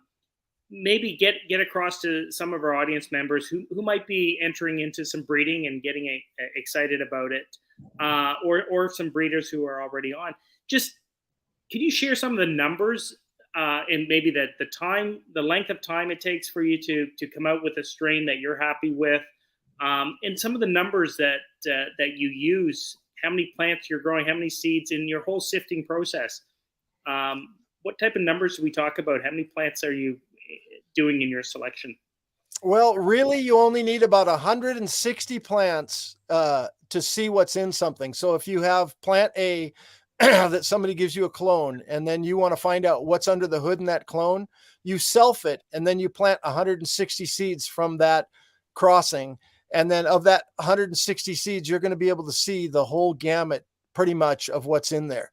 maybe get across to some of our audience members who might be entering into some breeding and getting excited about it, or some breeders who are already on. Just can you share some of the numbers and maybe the length of time it takes for you to come out with a strain that you're happy with, and some of the numbers that you use. How many plants you're growing, how many seeds in your whole sifting process. What type of numbers do we talk about? How many plants are you doing in your selection? Well, really, you only need about 160 plants to see what's in something. So if you have plant A that somebody gives you a clone, and then you want to find out what's under the hood in that clone, you self it, and then you plant 160 seeds from that crossing. And then of that 160 seeds, you're going to be able to see the whole gamut pretty much of what's in there.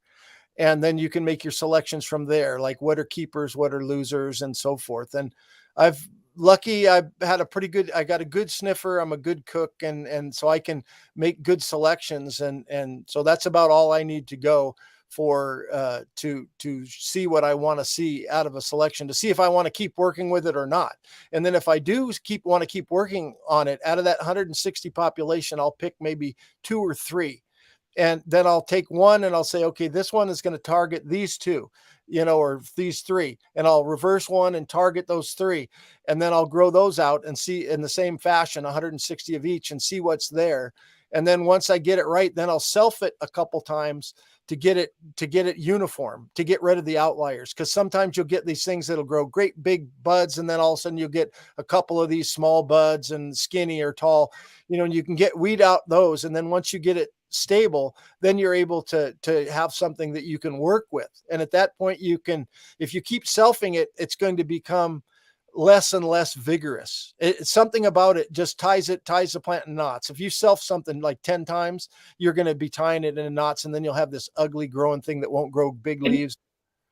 And then you can make your selections from there, like what are keepers, what are losers, and so forth. And I've had I got a good sniffer. I'm a good cook. And so I can make good selections. And so that's about all I need to go for to see what I want to see out of a selection, to see if I want to keep working with it or not. And then if I do want to keep working on it, out of that 160 population, I'll pick maybe 2 or 3. And then I'll take one and I'll say, okay, this one is going to target these 2, you know, or these 3, and I'll reverse one and target those 3. And then I'll grow those out and see in the same fashion, 160 of each, and see what's there. And then once I get it right, then I'll self it a couple times to get it uniform, to get rid of the outliers. Because sometimes you'll get these things that'll grow great big buds, and then all of a sudden you'll get a couple of these small buds and skinny or tall, you know, and you can weed out those. And then once you get it stable, then you're able to have something that you can work with. And at that point, if you keep selfing it, it's going to become less and less vigorous. It's something about it just ties the plant in knots. If you self something like 10 times, you're going to be tying it in knots, and then you'll have this ugly growing thing that won't grow big leaves.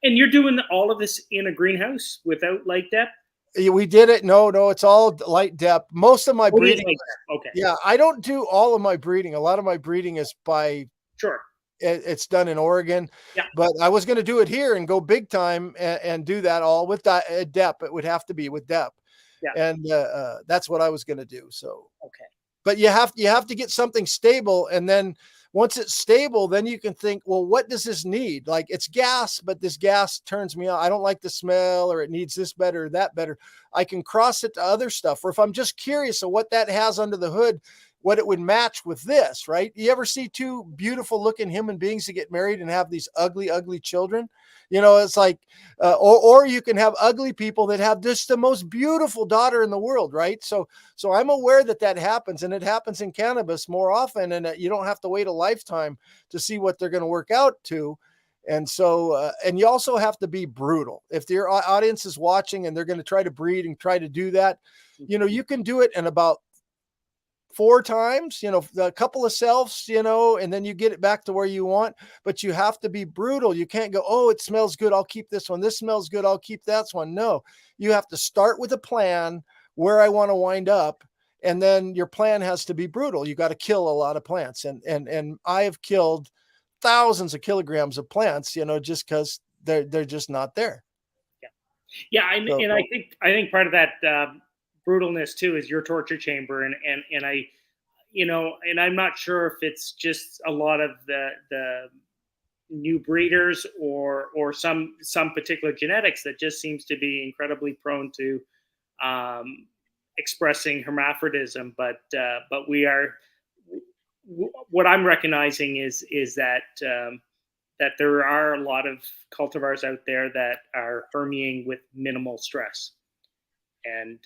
And you're doing all of this in a greenhouse without light depth? We did it. No, it's all light depth. Most of my breeding. Okay. Yeah, I don't do all of my breeding. A lot of my breeding is by. Sure. It's done in Oregon, yeah. But I was going to do it here and go big time and do that all with depth. It would have to be with depth. Yeah. And that's what I was going to do. So, okay. But you have to get something stable. And then once it's stable, then you can think, well, what does this need? Like, it's gas, but this gas turns me on. I don't like the smell, or it needs this better or that better. I can cross it to other stuff. Or if I'm just curious of what that has under the hood, what it would match with this, right? You ever see 2 beautiful looking human beings that get married and have these ugly, ugly children? You know, it's like, or you can have ugly people that have just the most beautiful daughter in the world, right? So I'm aware that happens, and it happens in cannabis more often, and you don't have to wait a lifetime to see what they're going to work out to. And so, and you also have to be brutal. If your audience is watching and they're going to try to breed and try to do that, you know, you can do it in about 4 times, you know, a couple of selves, you know, and then you get it back to where you want, but you have to be brutal. You can't go, oh, it smells good, I'll keep this one. This smells good, I'll keep that one. No, you have to start with a plan where I want to wind up. And then your plan has to be brutal. You got to kill a lot of plants. And I have killed thousands of kilograms of plants, you know, just because they're just not there. Yeah. And I think part of that brutalness too is your torture chamber, and I, you know, and I'm not sure if it's just a lot of the new breeders or some particular genetics that just seems to be incredibly prone to expressing hermaphrodism, but we are, what I'm recognizing is that that there are a lot of cultivars out there that are herming with minimal stress. And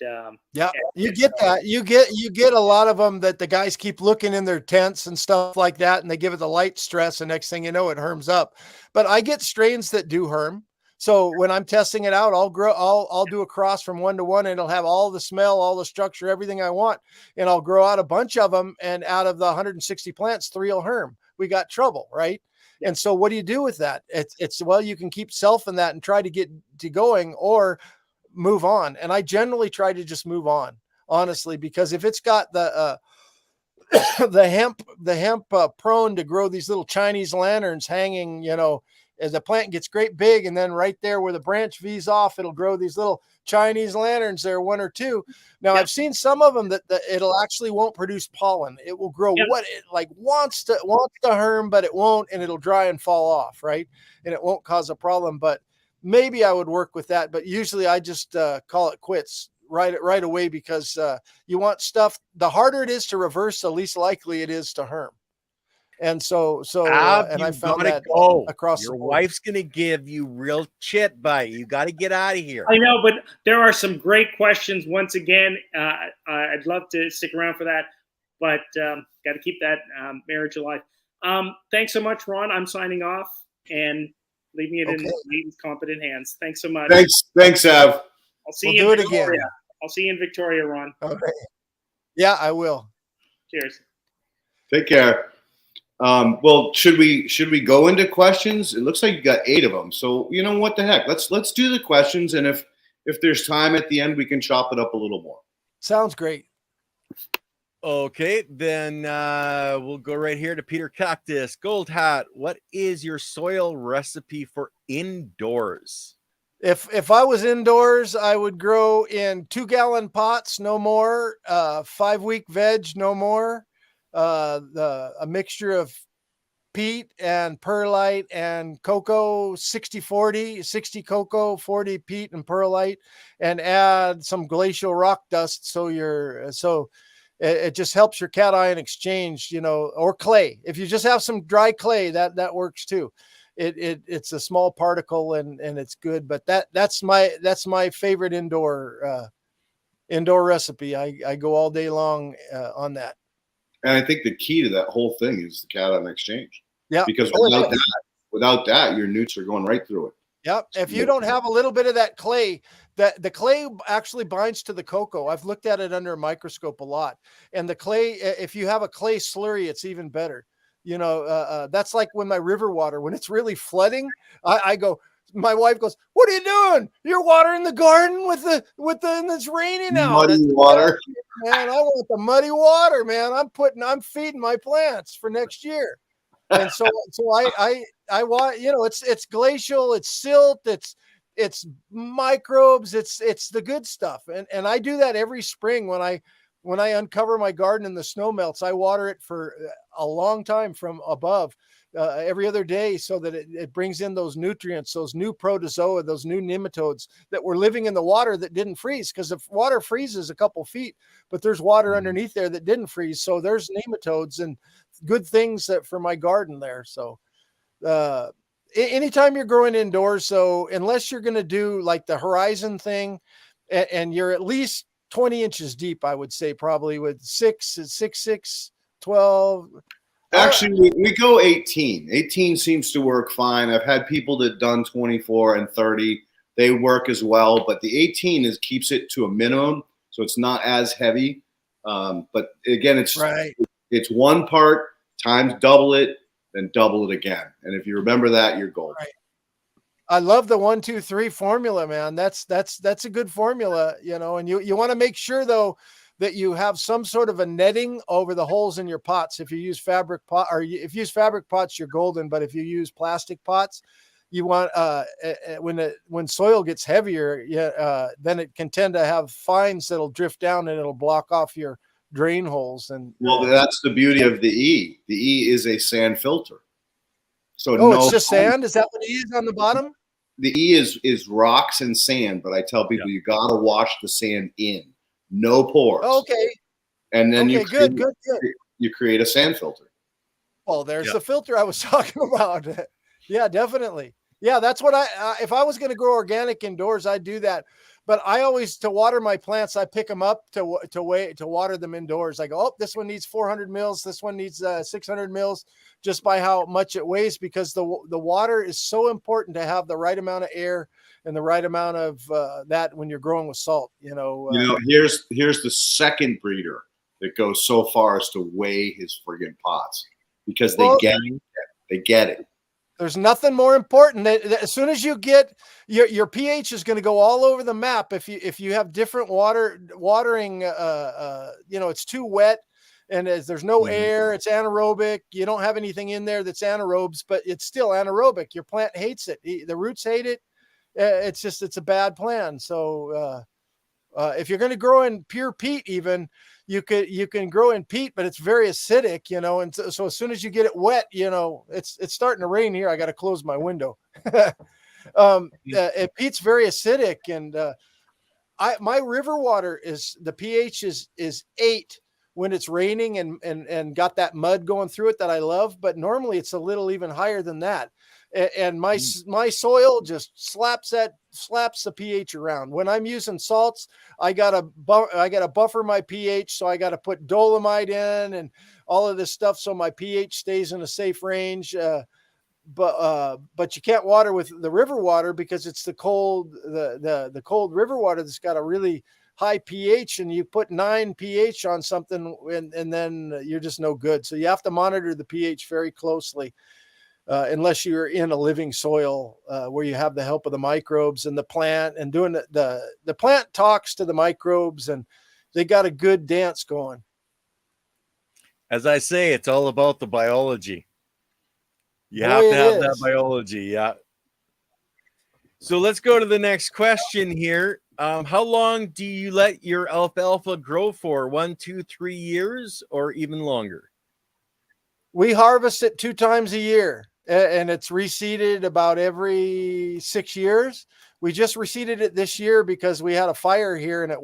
you get that. You get a lot of them that the guys keep looking in their tents and stuff like that, and they give it the light stress, and next thing you know, it herms up. But I get strains that do herm. So when I'm testing it out, I'll do a cross from 1 to 1, and it'll have all the smell, all the structure, everything I want, and I'll grow out a bunch of them. And out of the 160 plants, 3 will herm. We got trouble, right? And so what do you do with that? It's well, you can keep selfing that and try to get to going, or move on. And I generally try to just move on, honestly, because if it's got the hemp prone to grow these little Chinese lanterns hanging, you know, as the plant gets great big, and then right there where the branch V's off, it'll grow these little Chinese lanterns there, 1 or 2. Now I've seen some of them that it'll actually won't produce pollen. It will grow what it like wants to herm, but it won't, and it'll dry and fall off, right? And it won't cause a problem. But maybe I would work with that, but usually I just call it quits right away, because you want stuff. The harder it is to reverse, the least likely it is to herm. And so, and I found that across your wife's going to give you real shit by you. Got to get out of here. I know, but there are some great questions. Once again, I'd love to stick around for that, but got to keep that marriage alive. Thanks so much, Ron. I'm signing off, and leaving it in Leighton's competent hands. Thanks so much. Thanks, Av. I'll see you in Victoria. I'll see you in Victoria, Ron. Okay. Yeah, I will. Cheers. Take care. Well, should we go into questions? It looks like you got 8 of them. So you know what the heck? Let's do the questions, and if there's time at the end, we can chop it up a little more. Sounds great. Okay, then we'll go right here to Peter Cactus. Gold Hat, what is your soil recipe for indoors? If I was indoors, I would grow in 2-gallon pots, no more. 5-week veg, no more. A mixture of peat and perlite and cocoa, 60-40, 60 cocoa, 40 peat and perlite, and add some glacial rock dust. So it just helps your cation exchange, you know, or clay. If you just have some dry clay, that works too. It's a small particle and it's good, but that's my favorite indoor recipe. I go all day long on that. And I think the key to that whole thing is the cation exchange. Yeah. Because without that, your newts are going right through it. Yep. If you don't have a little bit of that clay, the clay actually binds to the cocoa. I've looked at it under a microscope a lot. And the clay, if you have a clay slurry, it's even better. You know, that's like when my river water, when it's really flooding, I go, my wife goes, "What are you doing? You're watering the garden and it's raining now." Muddy water. Man, I want the muddy water, man. I'm feeding my plants for next year. And so I want, you know, it's glacial, it's silt, it's microbes, it's the good stuff. And I do that every spring when I uncover my garden and the snow melts. I water it for a long time from above, every other day, so that it brings in those nutrients, those new protozoa, those new nematodes that were living in the water that didn't freeze. Because if water freezes a couple feet, but there's water underneath there that didn't freeze, so there's nematodes and good things for my garden there. So anytime you're growing indoors, so unless you're going to do like the horizon thing, and you're at least 20 inches deep, I would say, probably with 6, 12. Actually, we go 18. 18 seems to work fine. I've had people that done 24 and 30. They work as well, but the 18 keeps it to a minimum, so it's not as heavy. But again, it's one part times double it, then double it again. And if you remember that, you're golden. Right. I love the 1, 2, 3 formula, man. That's a good formula, you know. And you want to make sure though that you have some sort of a netting over the holes in your pots. If you use fabric pot, or if you use fabric pots, you're golden. But if you use plastic pots, you want when soil gets heavier, then it can tend to have fines that'll drift down and it'll block off your drain holes. And well, that's the beauty of the E. The E is a sand filter. So it's just sand. Is that what E is on the bottom? The E is rocks and sand, but I tell people you gotta wash the sand in, no pores. Okay. And then you create a sand filter. Well, there's the filter I was talking about. Yeah, definitely. Yeah, that's what if I was going to grow organic indoors, I'd do that. But I always, to water my plants, I pick them up to water them indoors. I go, oh, this one needs 400 mils. This one needs 600 mils, just by how much it weighs, because the water is so important to have the right amount of air and the right amount of that when you're growing with salt. Here's the second breeder that goes so far as to weigh his friggin' pots, because they get it. There's nothing more important. As soon as you get your pH is going to go all over the map. If you have different watering, it's too wet and there's no air, it's anaerobic. You don't have anything in there that's anaerobes, but it's still anaerobic. Your plant hates it. The roots hate it. It's a bad plan. So if you're going to grow in pure peat, even you can grow in peat, but it's very acidic, and so as soon as you get it wet, it's starting to rain here. I got to close my window. Peat's very acidic, and my river water the pH is 8 when it's raining and got that mud going through it that I love, but normally it's a little even higher than that. And my soil just slaps the pH around. When I'm using salts, I gotta buffer my pH, so I gotta put dolomite in and all of this stuff so my pH stays in a safe range. But you can't water with the river water because it's the cold river water that's got a really high pH, and you put 9 pH on something and then you're just no good. So you have to monitor the pH very closely. Unless you're in a living soil where you have the help of the microbes and the plant, and doing the plant talks to the microbes, and they got a good dance going. As I say, it's all about the biology. You have to have that biology. Yeah. So let's go to the next question here. How long do you let your alfalfa grow for? 1, 2, 3 years, or even longer? We harvest it 2 times a year. And it's reseeded about every 6 years. We just reseeded it this year because we had a fire here and it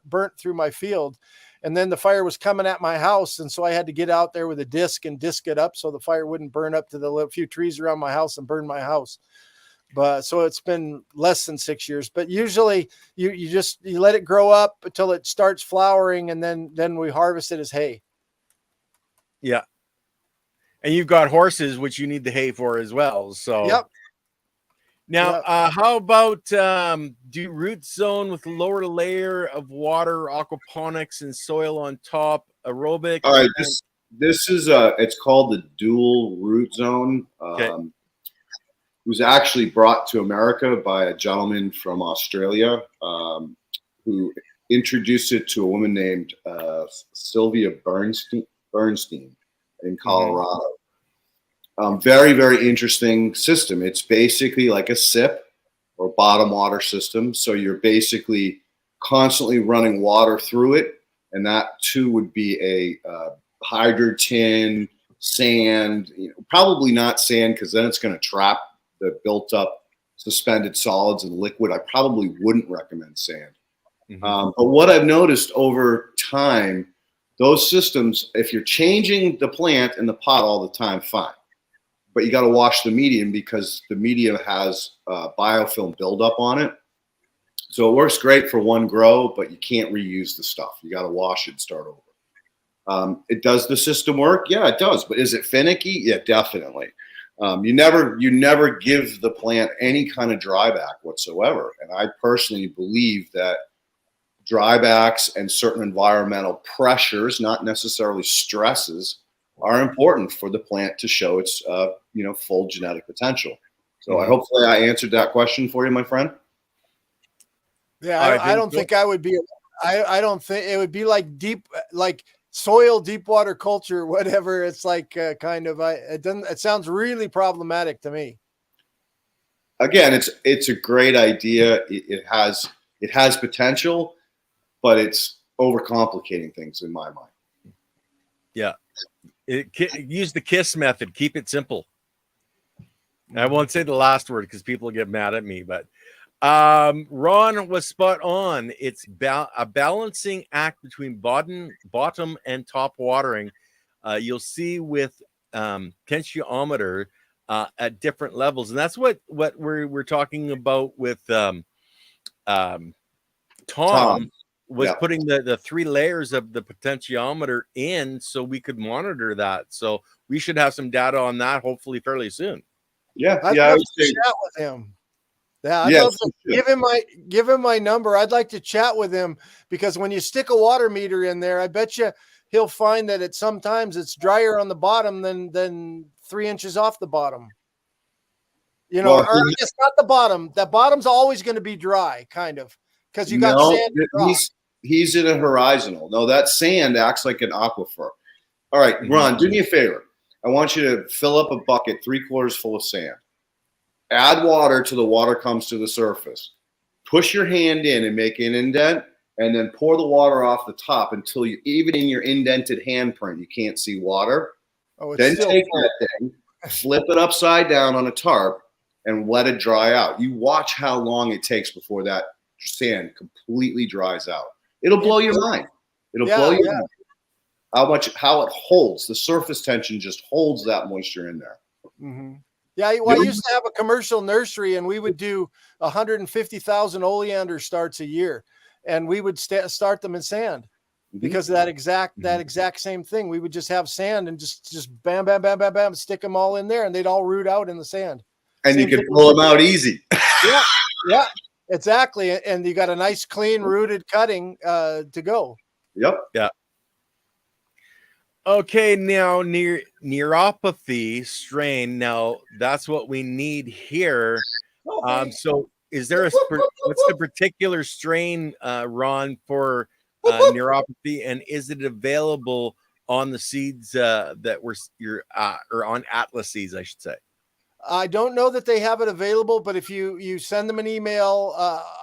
burnt through my field. And then the fire was coming at my house. And so I had to get out there with a disc and disc it up so the fire wouldn't burn up to the few trees around my house and burn my house. But so it's been less than 6 years, but usually you let it grow up until it starts flowering. And then we harvest it as hay. Yeah. And you've got horses, which you need the hay for as well. So, yep. Now, how about do root zone with lower layer of water, aquaponics, and soil on top, aerobic? All right, this is it's called the dual root zone. Okay. It was actually brought to America by a gentleman from Australia who introduced it to a woman named Sylvia Bernstein in Colorado. Very, very interesting system. It's basically like a SIP or bottom water system. So you're basically constantly running water through it. And that too would be a hydrogen, sand, probably not sand, because then it's going to trap the built up suspended solids and liquid. I probably wouldn't recommend sand. Mm-hmm. But what I've noticed over time, those systems, if you're changing the plant in the pot all the time, fine. But you got to wash the medium because the medium has biofilm buildup on it. So it works great for one grow, but you can't reuse the stuff. You got to wash it and start over. Does the system work? Yeah, it does. But is it finicky? Yeah, definitely. You never give the plant any kind of dryback whatsoever. And I personally believe that drybacks and certain environmental pressures, not necessarily stresses, are important for the plant to show its full genetic potential. So hopefully I answered that question for you, my friend. Yeah, I don't think I would be. I don't think it would be like soil, deep water culture, whatever. It's like it sounds really problematic to me. Again, it's a great idea. It has potential, but it's overcomplicating things in my mind. Yeah. Use the KISS method. Keep it simple. I won't say the last word because people get mad at me, but Ron was spot on. It's a balancing act between bottom and top watering. You'll see with tensiometer at different levels, and that's what we're talking about with Tom was putting the 3 layers of the potentiometer in so we could monitor that. So we should have some data on that hopefully fairly soon. Yeah, I'd love to chat with him. Yeah, I'd love to give him my number. I'd like to chat with him because when you stick a water meter in there, I bet you he'll find that sometimes it's drier on the bottom than 3 inches off the bottom. Or it's not the bottom. The bottom's always going to be dry, kind of, because you got sand. He's in a horizontal. No, that sand acts like an aquifer. All right, Ron, do me a favor. I want you to fill up a bucket 3/4 full of sand. Add water till the water comes to the surface. Push your hand in and make an indent, and then pour the water off the top until even in your indented handprint, you can't see water. Then take that thing, flip it upside down on a tarp, and let it dry out. You watch how long it takes before that sand completely dries out. It'll blow your mind. It'll blow your mind. How it holds the surface tension, just holds that moisture in there. Mm-hmm. Yeah, well, I used to have a commercial nursery, and we would do 150,000 oleander starts a year, and we would start them in sand because of that exact same thing. We would just have sand and just bam, bam, bam, bam, bam, stick them all in there, and they'd all root out in the sand. And you can pull them out easy. Yeah, exactly. And you got a nice, clean, rooted cutting to go. Yep. Yeah. Okay, now neuropathy strain. Now that's what we need here. So is there what's the particular strain, Ron, for neuropathy, and is it available on the seeds that or on Atlas seeds, I should say? I don't know that they have it available, but if you send them an email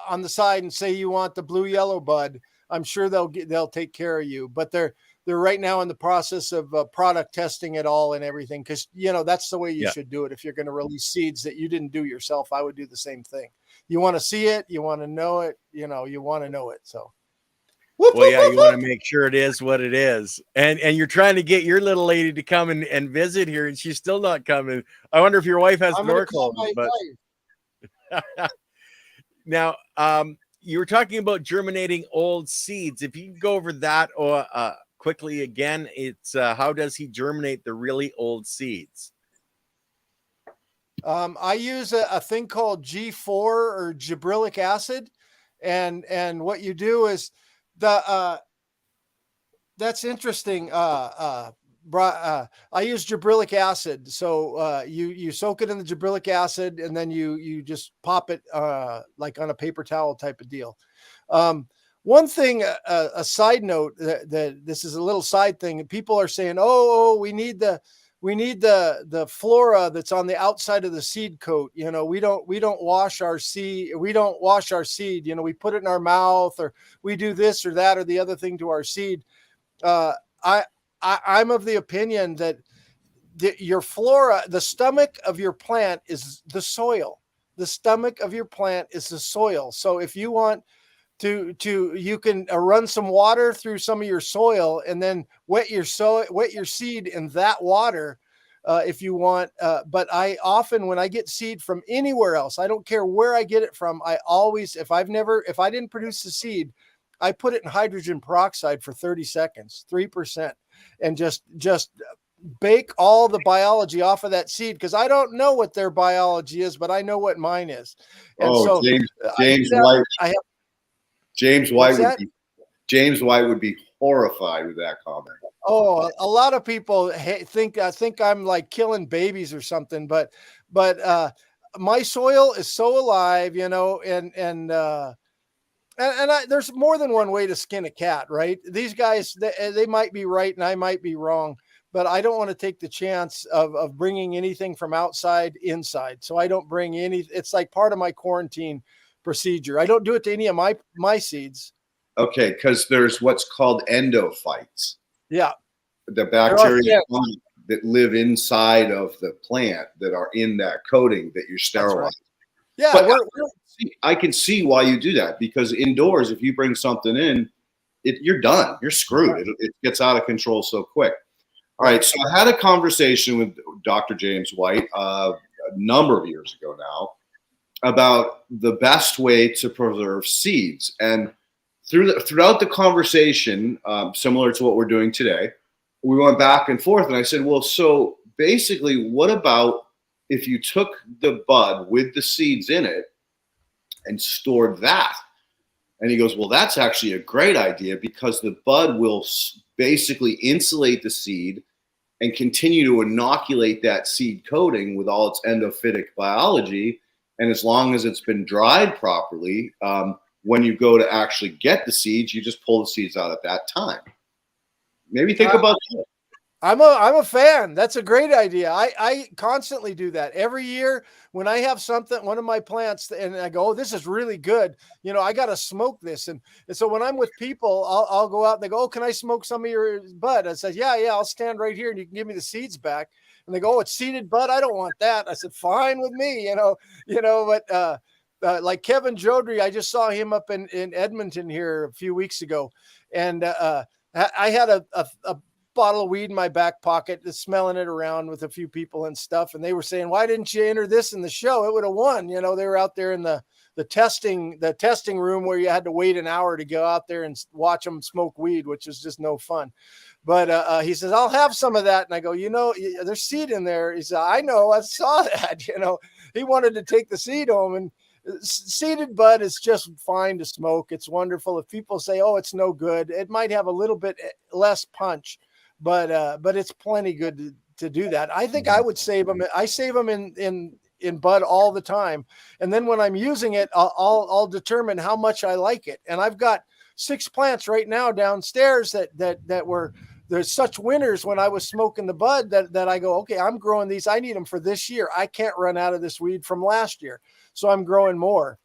on the side and say you want the blue yellow bud, I'm sure they'll take care of you. But they're right now in the process of product testing it all and everything, because that's the way you should do it. If you're going to release seeds that you didn't do yourself, I would do the same thing. You want to see it, you want to know it, you want to know it. So. Well, yeah, you want to make sure it is what it is. And you're trying to get your little lady to come and visit here, and she's still not coming. I wonder if your wife has door closed. But now, you were talking about germinating old seeds. If you can go over that quickly again, it's how does he germinate the really old seeds? I use a thing called G4 or gibberellic acid. And what you do is that's interesting. I use gibberellic acid. So you soak it in the gibberellic acid, and then you just pop it like on a paper towel type of deal. One thing, a side note that this is a little side thing. People are saying, "Oh, we need the flora that's on the outside of the seed coat. We don't wash our seed. We don't wash our seed. We put it in our mouth, or we do this or that or the other thing to our seed." I'm of the opinion that your flora, the stomach of your plant is the soil. The stomach of your plant is the soil. So if you want you can run some water through some of your soil and then wet your seed in that water if you want. But I often, when I get seed from anywhere else, I don't care where I get it from. I always, if I didn't produce the seed, I put it in hydrogen peroxide for 30 seconds, 3%. and just bake all the biology off of that seed, because I don't know what their biology is, but I know what mine is. And so James White would be horrified with that comment. Oh, a lot of people think I'm like killing babies or something, but my soil is so alive, you know, and there's more than one way to skin a cat, right? These guys, they might be right and I might be wrong, but I don't want to take the chance of bringing anything from outside inside. So I don't bring any. It's like part of my quarantine procedure. I don't do it to any of my seeds. Okay, because there's what's called endophytes. Yeah. The bacteria that live inside of the plant that are in that coating that you're sterilizing. Right. Yeah, but I can see why you do that, because indoors, if you bring something in, you're done. You're screwed. Right. It gets out of control so quick. All right, so I had a conversation with Dr. James White a number of years ago now about the best way to preserve seeds. And throughout the conversation, similar to what we're doing today, we went back and forth, and I said, well, so basically, what about if you took the bud with the seeds in it and stored that? And he goes, well, that's actually a great idea, because the bud will basically insulate the seed and continue to inoculate that seed coating with all its endophytic biology. And as long as it's been dried properly, when you go to actually get the seeds, you just pull the seeds out at that time. Maybe think about that. I'm a fan. That's a great idea. I constantly do that every year when I have something, one of my plants, and I go, oh, this is really good. You know, I got to smoke this. And so when I'm with people, I'll go out and they go, oh, can I smoke some of your bud? I said, yeah, I'll stand right here and you can give me the seeds back. And they go, oh, it's seeded bud. I don't want that. I said, fine with me, you know, but like Kevin Jodry, I just saw him up in Edmonton here a few weeks ago. And I had a bottle of weed in my back pocket, just smelling it around with a few people and stuff. And they were saying, why didn't you enter this in the show? It would have won. You know, they were out there in the testing room where you had to wait an hour to go out there and watch them smoke weed, which is just no fun. But he says, I'll have some of that. And I go, you know, there's seed in there. He said, I know, I saw that. You know, he wanted to take the seed home, and seeded bud is just fine to smoke. It's wonderful. If people say, oh, it's no good, it might have a little bit less punch, but it's plenty good to do that. I think I would save them. I save them in bud all the time. And then when I'm using it, I'll determine how much I like it. And I've got 6 plants right now downstairs that were, there's such winners when I was smoking the bud that I go, okay, I'm growing these. I need them for this year. I can't run out of this weed from last year. So I'm growing more.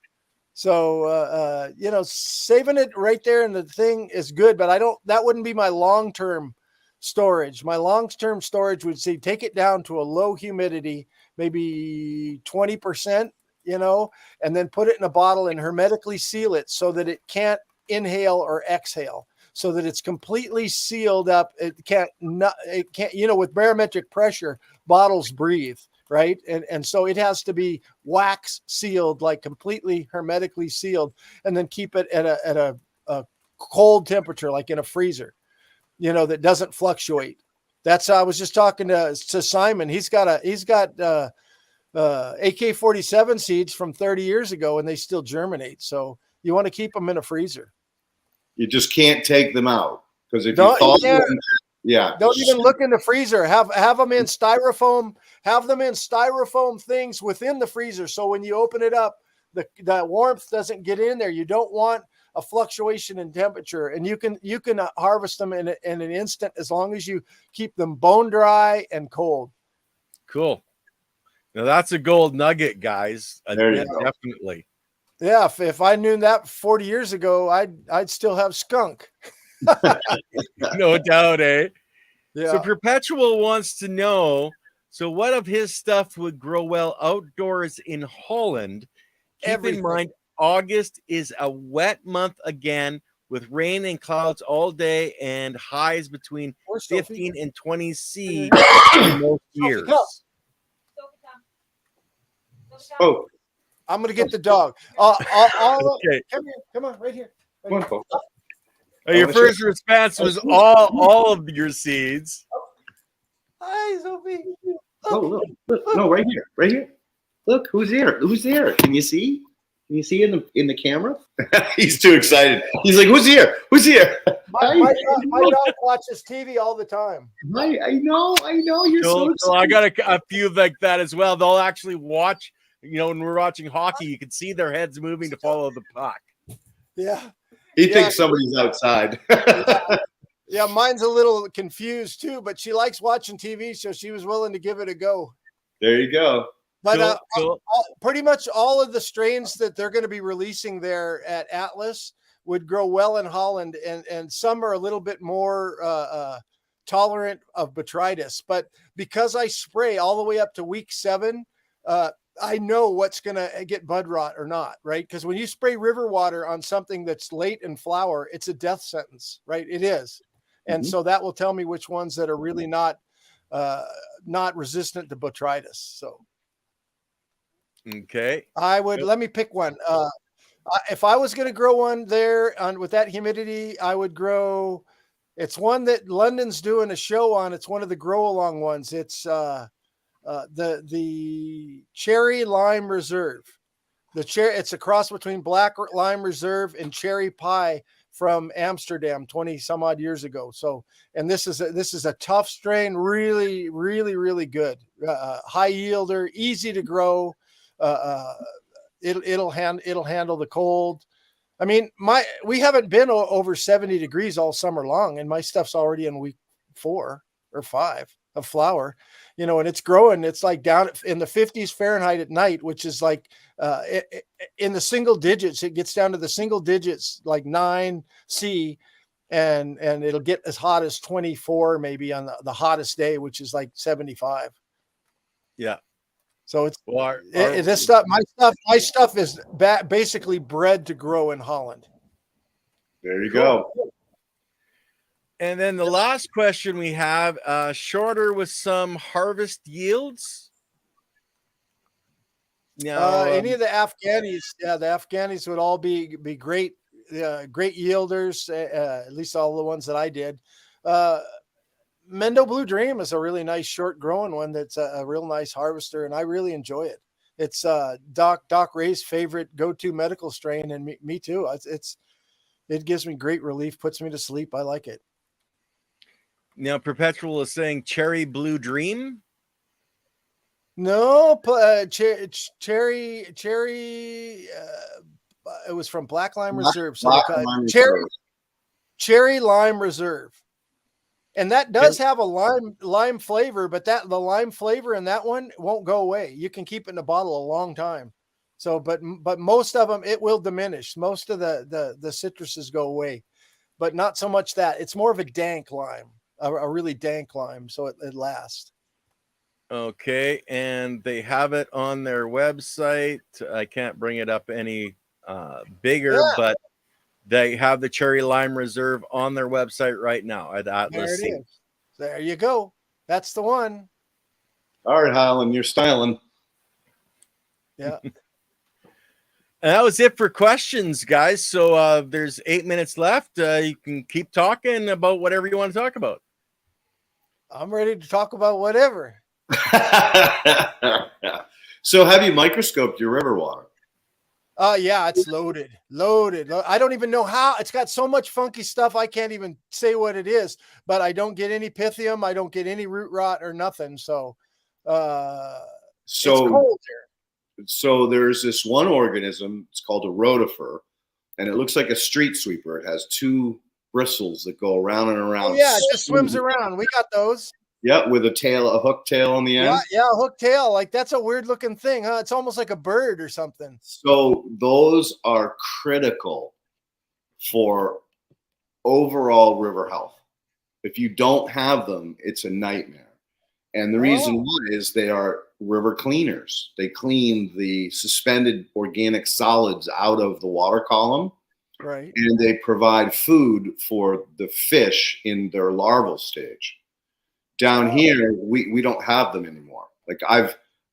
So, you know, saving it right there in the thing is good, but that wouldn't be my long-term storage. My long-term storage would say, take it down to a low humidity, maybe 20%, you know, and then put it in a bottle and hermetically seal it so that it can't inhale or exhale, so that it's completely sealed up. It can't, you know, with barometric pressure, bottles breathe, right? And so it has to be wax sealed, like completely hermetically sealed, and then keep it at a cold temperature, like in a freezer, you know, that doesn't fluctuate. That's how I was just talking to Simon. He's got AK-47 seeds from 30 years ago, and they still germinate. So you want to keep them in a freezer. You just can't take them out, because if you thaw them, don't even look in the freezer. Have them in styrofoam. Have them in styrofoam things within the freezer. So when you open it up, the warmth doesn't get in there. You don't want a fluctuation in temperature, and you can harvest them in an instant, as long as you keep them bone dry and cold. Cool. Now that's a gold nugget, guys. Definitely. Yeah, if I knew that 40 years ago, I'd still have skunk. No doubt, eh? Yeah. So Perpetual wants to know, so what of his stuff would grow well outdoors in Holland? Keep in mind, August is a wet month again, with rain and clouds all day and highs between 15 and 20 C in most years. Oh, I'm going to get the dog. Okay. Come on, right here. Come on, folks. Your first response was all of your seeds. Hi, Sophie. Oh, look. No, right here. Look, who's there? Can you see? Can you see in the camera? He's too excited. He's like, who's here? My dog watches TV all the time. I know. You're so excited. So I got a few like that as well. They'll actually watch, when we're watching hockey, you can see their heads moving to follow the puck. Yeah. He thinks somebody's outside. Yeah, mine's a little confused too, but she likes watching TV, so she was willing to give it a go. There you go. But cool. Pretty much all of the strains that they're going to be releasing there at Atlas would grow well in Holland, and some are a little bit more tolerant of botrytis. But because I spray all the way up to week 7, I know what's going to get bud rot or not, right? Because when you spray river water on something that's late in flower, it's a death sentence, right? It is. And so that will tell me which ones that are really not resistant to botrytis. So. Okay. Let me pick one. If I was going to grow one there with that humidity, I would grow, it's one that London's doing a show on. It's one of the grow along ones. It's the Cherry Lime Reserve. It's a cross between Black Lime Reserve and Cherry Pie from Amsterdam 20 some odd years ago. So, and this is a tough strain, really, really, really good. High yielder, easy to grow. It'll handle the cold. I mean, we haven't been over 70 degrees all summer long, and my stuff's already in week 4 or 5 of flower, and it's growing. It's like down in the 50s Fahrenheit at night, which is like in the single digits. It gets down to the single digits, like 9 C, and it'll get as hot as 24 maybe on the hottest day, which is like 75. Yeah. So it's this stuff. My stuff is basically bred to grow in Holland. There you go. And then the last question we have, shorter with some harvest yields. Now, any of the Afghanis, the Afghanis would all be great, great yielders. At least all the ones that I did. Mendo Blue Dream is a really nice short growing one. That's a real nice harvester, and I really enjoy it. It's Doc Ray's favorite go-to medical strain, and me too. It gives me great relief, puts me to sleep. I like it. Now, Perpetual is saying Cherry Blue Dream. No, cherry. It was from Black Lime Reserve. So Cherry Lime Reserve, and that does have a lime flavor, but the lime flavor in that one won't go away. You can keep it in a bottle a long time. So, but most of them it will diminish. Most of the citruses go away, but not so much that. It's more of a dank lime. A really dank lime, so it lasts. Okay, and they have it on their website. I can't bring it up any bigger, but they have the Cherry Lime Reserve on their website right now at Atlas. There it is. There you go. That's the one. All right, Highland, you're styling. Yeah. And that was it for questions, guys. So there's 8 minutes left. You can keep talking about whatever you want to talk about. I'm ready to talk about whatever. So have you microscoped your river water? Yeah, it's loaded. I don't even know how. It's got so much funky stuff. I can't even say what it is, but I don't get any pythium. I don't get any root rot or nothing. So it's cold here. So there's this one organism, it's called a rotifer, and it looks like a street sweeper. It has 2 bristles that go around and around. Oh, yeah, it just swims around. We got those. Yeah, with a hook tail on the end. Yeah, hook tail. Like, that's a weird looking thing, huh? It's almost like a bird or something. So those are critical for overall river health. If you don't have them, it's a nightmare. And the reason why is they are river cleaners. They clean the suspended organic solids out of the water column. Right. And they provide food for the fish in their larval stage. Down here, we don't have them anymore. Like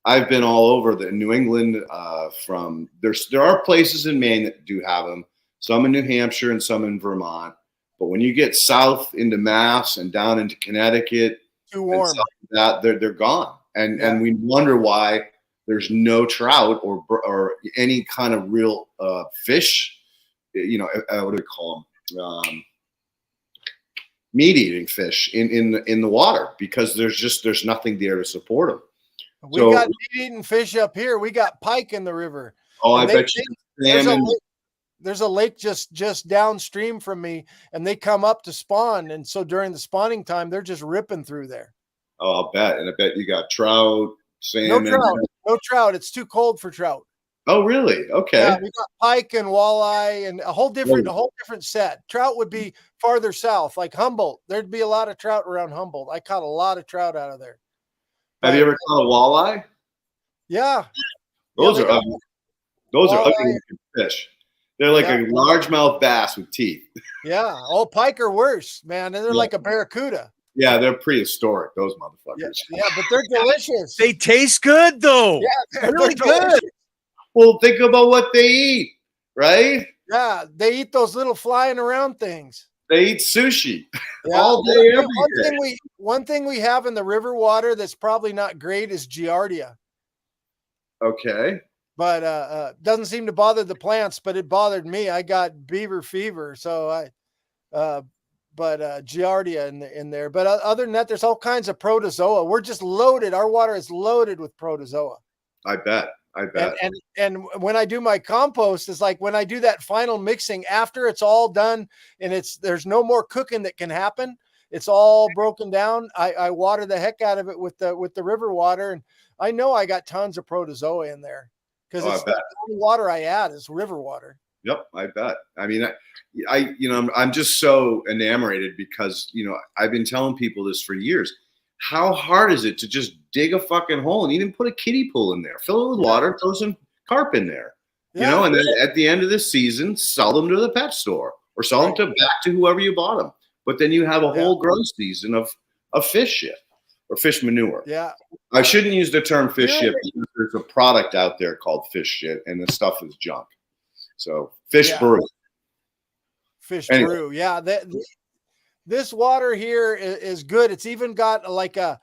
I've been all over New England. There are places in Maine that do have them. Some in New Hampshire and some in Vermont. But when you get south into Mass and down into Connecticut, Too warm. that they're gone, and we wonder why there's no trout or any kind of real fish. You know, what do we call them? Meat-eating fish in the water, because there's nothing there to support them. We got meat-eating fish up here. We got pike in the river. Oh, I bet you. There's a lake just downstream from me, and they come up to spawn. And so during the spawning time, they're just ripping through there. Oh, I'll bet. And I bet you got trout, salmon. No trout. It's too cold for trout. Oh, really? Okay. Yeah, we got pike and walleye and a whole different set. Trout would be farther south, like Humboldt. There'd be a lot of trout around Humboldt. I caught a lot of trout out of there. Have you ever caught a walleye? Yeah. Those are ugly. Those are ugly fish. They're like a largemouth bass with teeth. Yeah. Oh, pike are worse, man. And they're like a barracuda. Yeah, they're prehistoric, those motherfuckers. Yeah, but they're delicious. They taste good, though. Yeah, they're really good. Well, think about what they eat, right? Yeah, they eat those little flying around things. They eat sushi all day, every day. One thing we have in the river water that's probably not great is giardia. Okay. But doesn't seem to bother the plants, but it bothered me. I got beaver fever, so giardia in there. But other than that, there's all kinds of protozoa. We're just loaded. Our water is loaded with protozoa. I bet. And when I do my compost, it's like when I do that final mixing after it's all done and there's no more cooking that can happen. It's all broken down. I water the heck out of it with the river water, and I know I got tons of protozoa in there because it's the only water I add is river water. Yep, I bet. I mean, I'm just so enamored because I've been telling people this for years. How hard is it to just dig a fucking hole and even put a kiddie pool in there, fill it with water, throw some carp in there, and then at the end of the season, sell them to the pet store or sell them back to whoever you bought them. But then you have a whole growth season of fish shit or fish manure. Yeah. I shouldn't use the term fish shit because there's a product out there called fish shit and the stuff is junk. So fish brew. Fish brew. Yeah. This water here is good. It's even got like an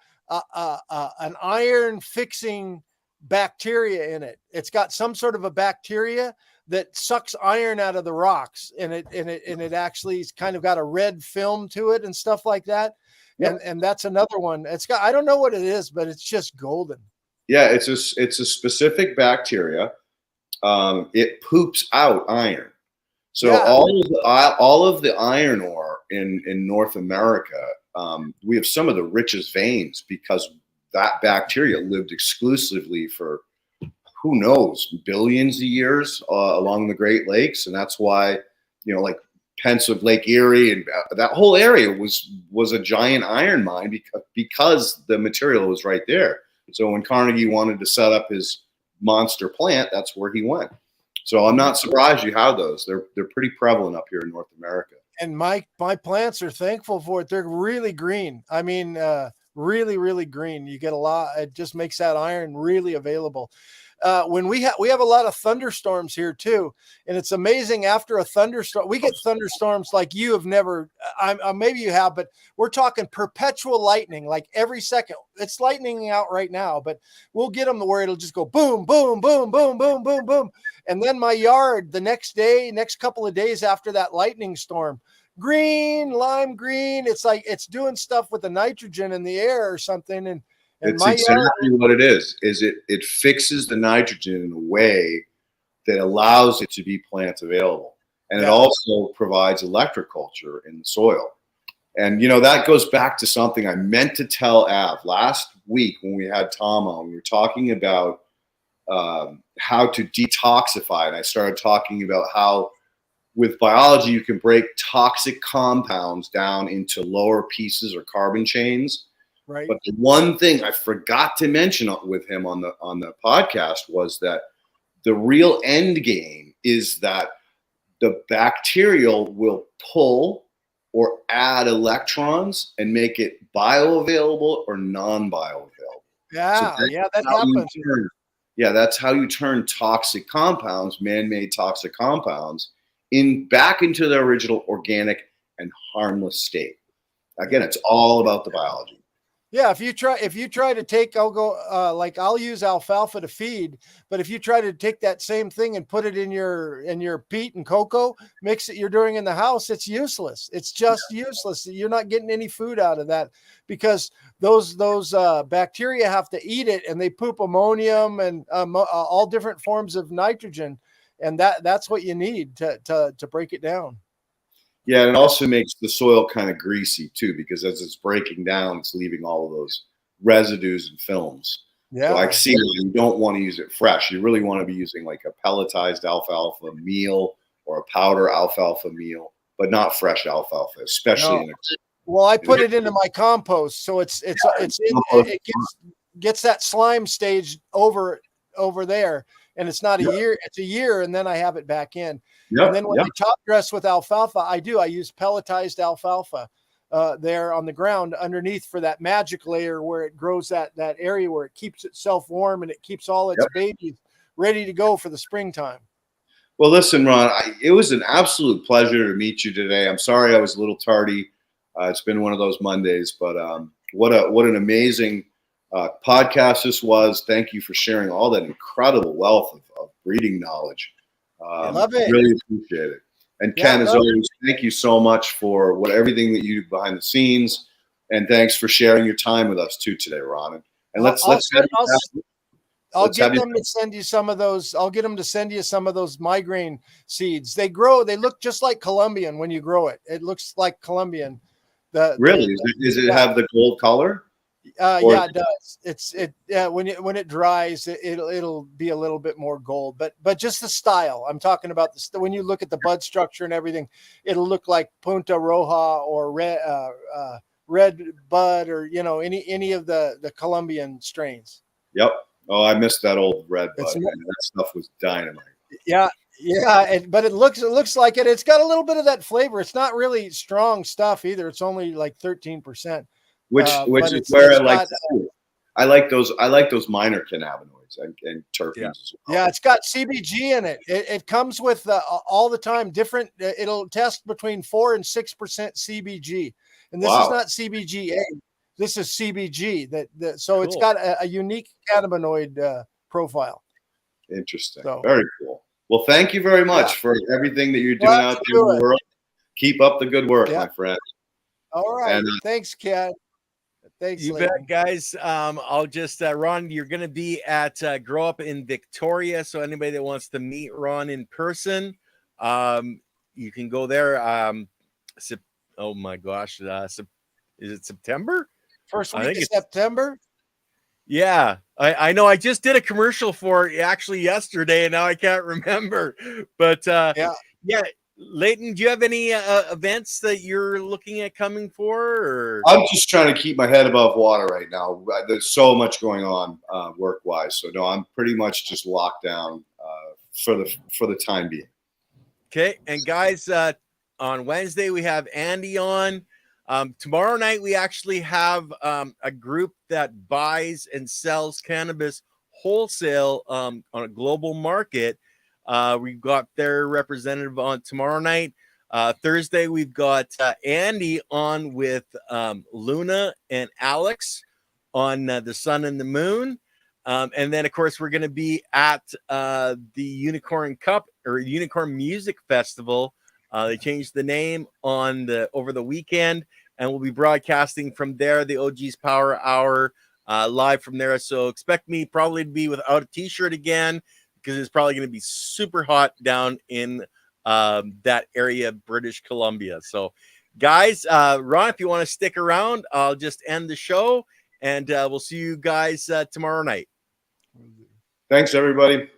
iron fixing bacteria in it. It's got some sort of a bacteria that sucks iron out of the rocks, and it actually is kind of got a red film to it and stuff like that. Yep. And that's another one. It's got, I don't know what it is, but it's just golden. Yeah, it's a specific bacteria. It poops out iron. So all of the iron ore in North America, we have some of the richest veins because that bacteria lived exclusively for who knows billions of years along the Great Lakes, and that's why like Pennsylvania, Lake Erie, and that whole area was a giant iron mine because the material was right there. So when Carnegie wanted to set up his monster plant, that's where he went. So I'm not surprised you have those. They're pretty prevalent up here in North America. And my plants are thankful for it. They're really green. I mean, really, really green. You get a lot. It just makes that iron really available. When we have a lot of thunderstorms here too, and it's amazing. After a thunderstorm, we get thunderstorms like you have never. Maybe you have, but we're talking perpetual lightning, like every second. It's lightning out right now, but we'll get them to where it'll just go boom, boom, boom, boom, boom, boom, boom, and then my yard the next couple of days after that lightning storm, green, lime green. It's like it's doing stuff with the nitrogen in the air or something, and it's exactly what it is. It fixes the nitrogen in a way that allows it to be plant available. And it also provides electroculture in the soil. And, that goes back to something I meant to tell Av last week when we had Tom on. We were talking about how to detoxify. And I started talking about how with biology, you can break toxic compounds down into lower pieces or carbon chains. Right. But the one thing I forgot to mention with him on the podcast was that the real end game is that the bacterial will pull or add electrons and make it bioavailable or non-bioavailable. Yeah, so that happens. That's how you turn toxic compounds, man-made toxic compounds, back into their original organic and harmless state. Again, it's all about the biology. Yeah, if you try to take, I'll use alfalfa to feed, but if you try to take that same thing and put it in your peat and cocoa, mix it you're doing in the house, it's useless. It's just useless. You're not getting any food out of that because those bacteria have to eat it, and they poop ammonium and all different forms of nitrogen, and that's what you need to break it down. Yeah, and it also makes the soil kind of greasy too, because as it's breaking down, it's leaving all of those residues and films. Yeah. So I see that you don't want to use it fresh. You really want to be using like a pelletized alfalfa meal or a powder alfalfa meal, but not fresh alfalfa, especially in a. Well, I put it into my compost, so it gets that slime stage over there, and it's not a year. It's a year, and then I have it back in. Yep, and then when I top dress with alfalfa, I use pelletized alfalfa there on the ground underneath for that magic layer where it grows that area where it keeps itself warm and it keeps all its babies ready to go for the springtime. Well, listen, Ron, it was an absolute pleasure to meet you today. I'm sorry I was a little tardy. It's been one of those Mondays, but what an amazing podcast this was. Thank you for sharing all that incredible wealth of breeding knowledge. I love it. Really appreciate it. And Ken, as always, thank you so much for everything that you do behind the scenes, and thanks for sharing your time with us too today, Ron. And I'll get them to send you some of those. I'll get them to send you some of those migraine seeds. They look just like Colombian when you grow it. It looks like Colombian. Does it have the gold color? Yeah, it does. When it dries, it'll be a little bit more gold, but just the style. I'm talking about when you look at the bud structure and everything, it'll look like Punta Roja or red bud, or any of the Colombian strains. Yep. Oh, I missed that old red bud. That stuff was dynamite. Yeah. But it looks like it. It's got a little bit of that flavor. It's not really strong stuff either. It's only like 13%. Which is where I like those minor cannabinoids and terpenes as well. Yeah, it's got CBG in it. It comes with all the time different. It'll test between 4 and 6% CBG, and this is not CBGA. This is CBG. So cool. It's got a unique cannabinoid profile. Interesting. Very cool. Well, thank you very much for everything that you're doing out there in the world. Keep up the good work, my friend. All right. And, thanks, Ken. Thanks, you bet, guys. I'll just Ron, you're going to be at Grow Up in Victoria. So anybody that wants to meet Ron in person, you can go there. Oh my gosh, is it September? First week of September. Yeah, I know. I just did a commercial for it actually yesterday, and now I can't remember. But yeah. Leighton, do you have any events that you're looking at coming for? Or? I'm just trying to keep my head above water right now. There's so much going on work-wise. So no, I'm pretty much just locked down for the time being. Okay, and guys, on Wednesday we have Andy on. Tomorrow night we actually have a group that buys and sells cannabis wholesale on a global market. We've got their representative on tomorrow night. Thursday, we've got Andy on with Luna and Alex on the Sun and the Moon. And then, of course, we're going to be at the Unicorn Cup or Unicorn Music Festival. They changed the name over the weekend, and we'll be broadcasting from there, the OG's Power Hour, live from there. So expect me probably to be without a T-shirt again, because it's probably going to be super hot down in that area of British Columbia. So, guys, Ron, if you want to stick around, I'll just end the show, and we'll see you guys tomorrow night. Thanks, everybody.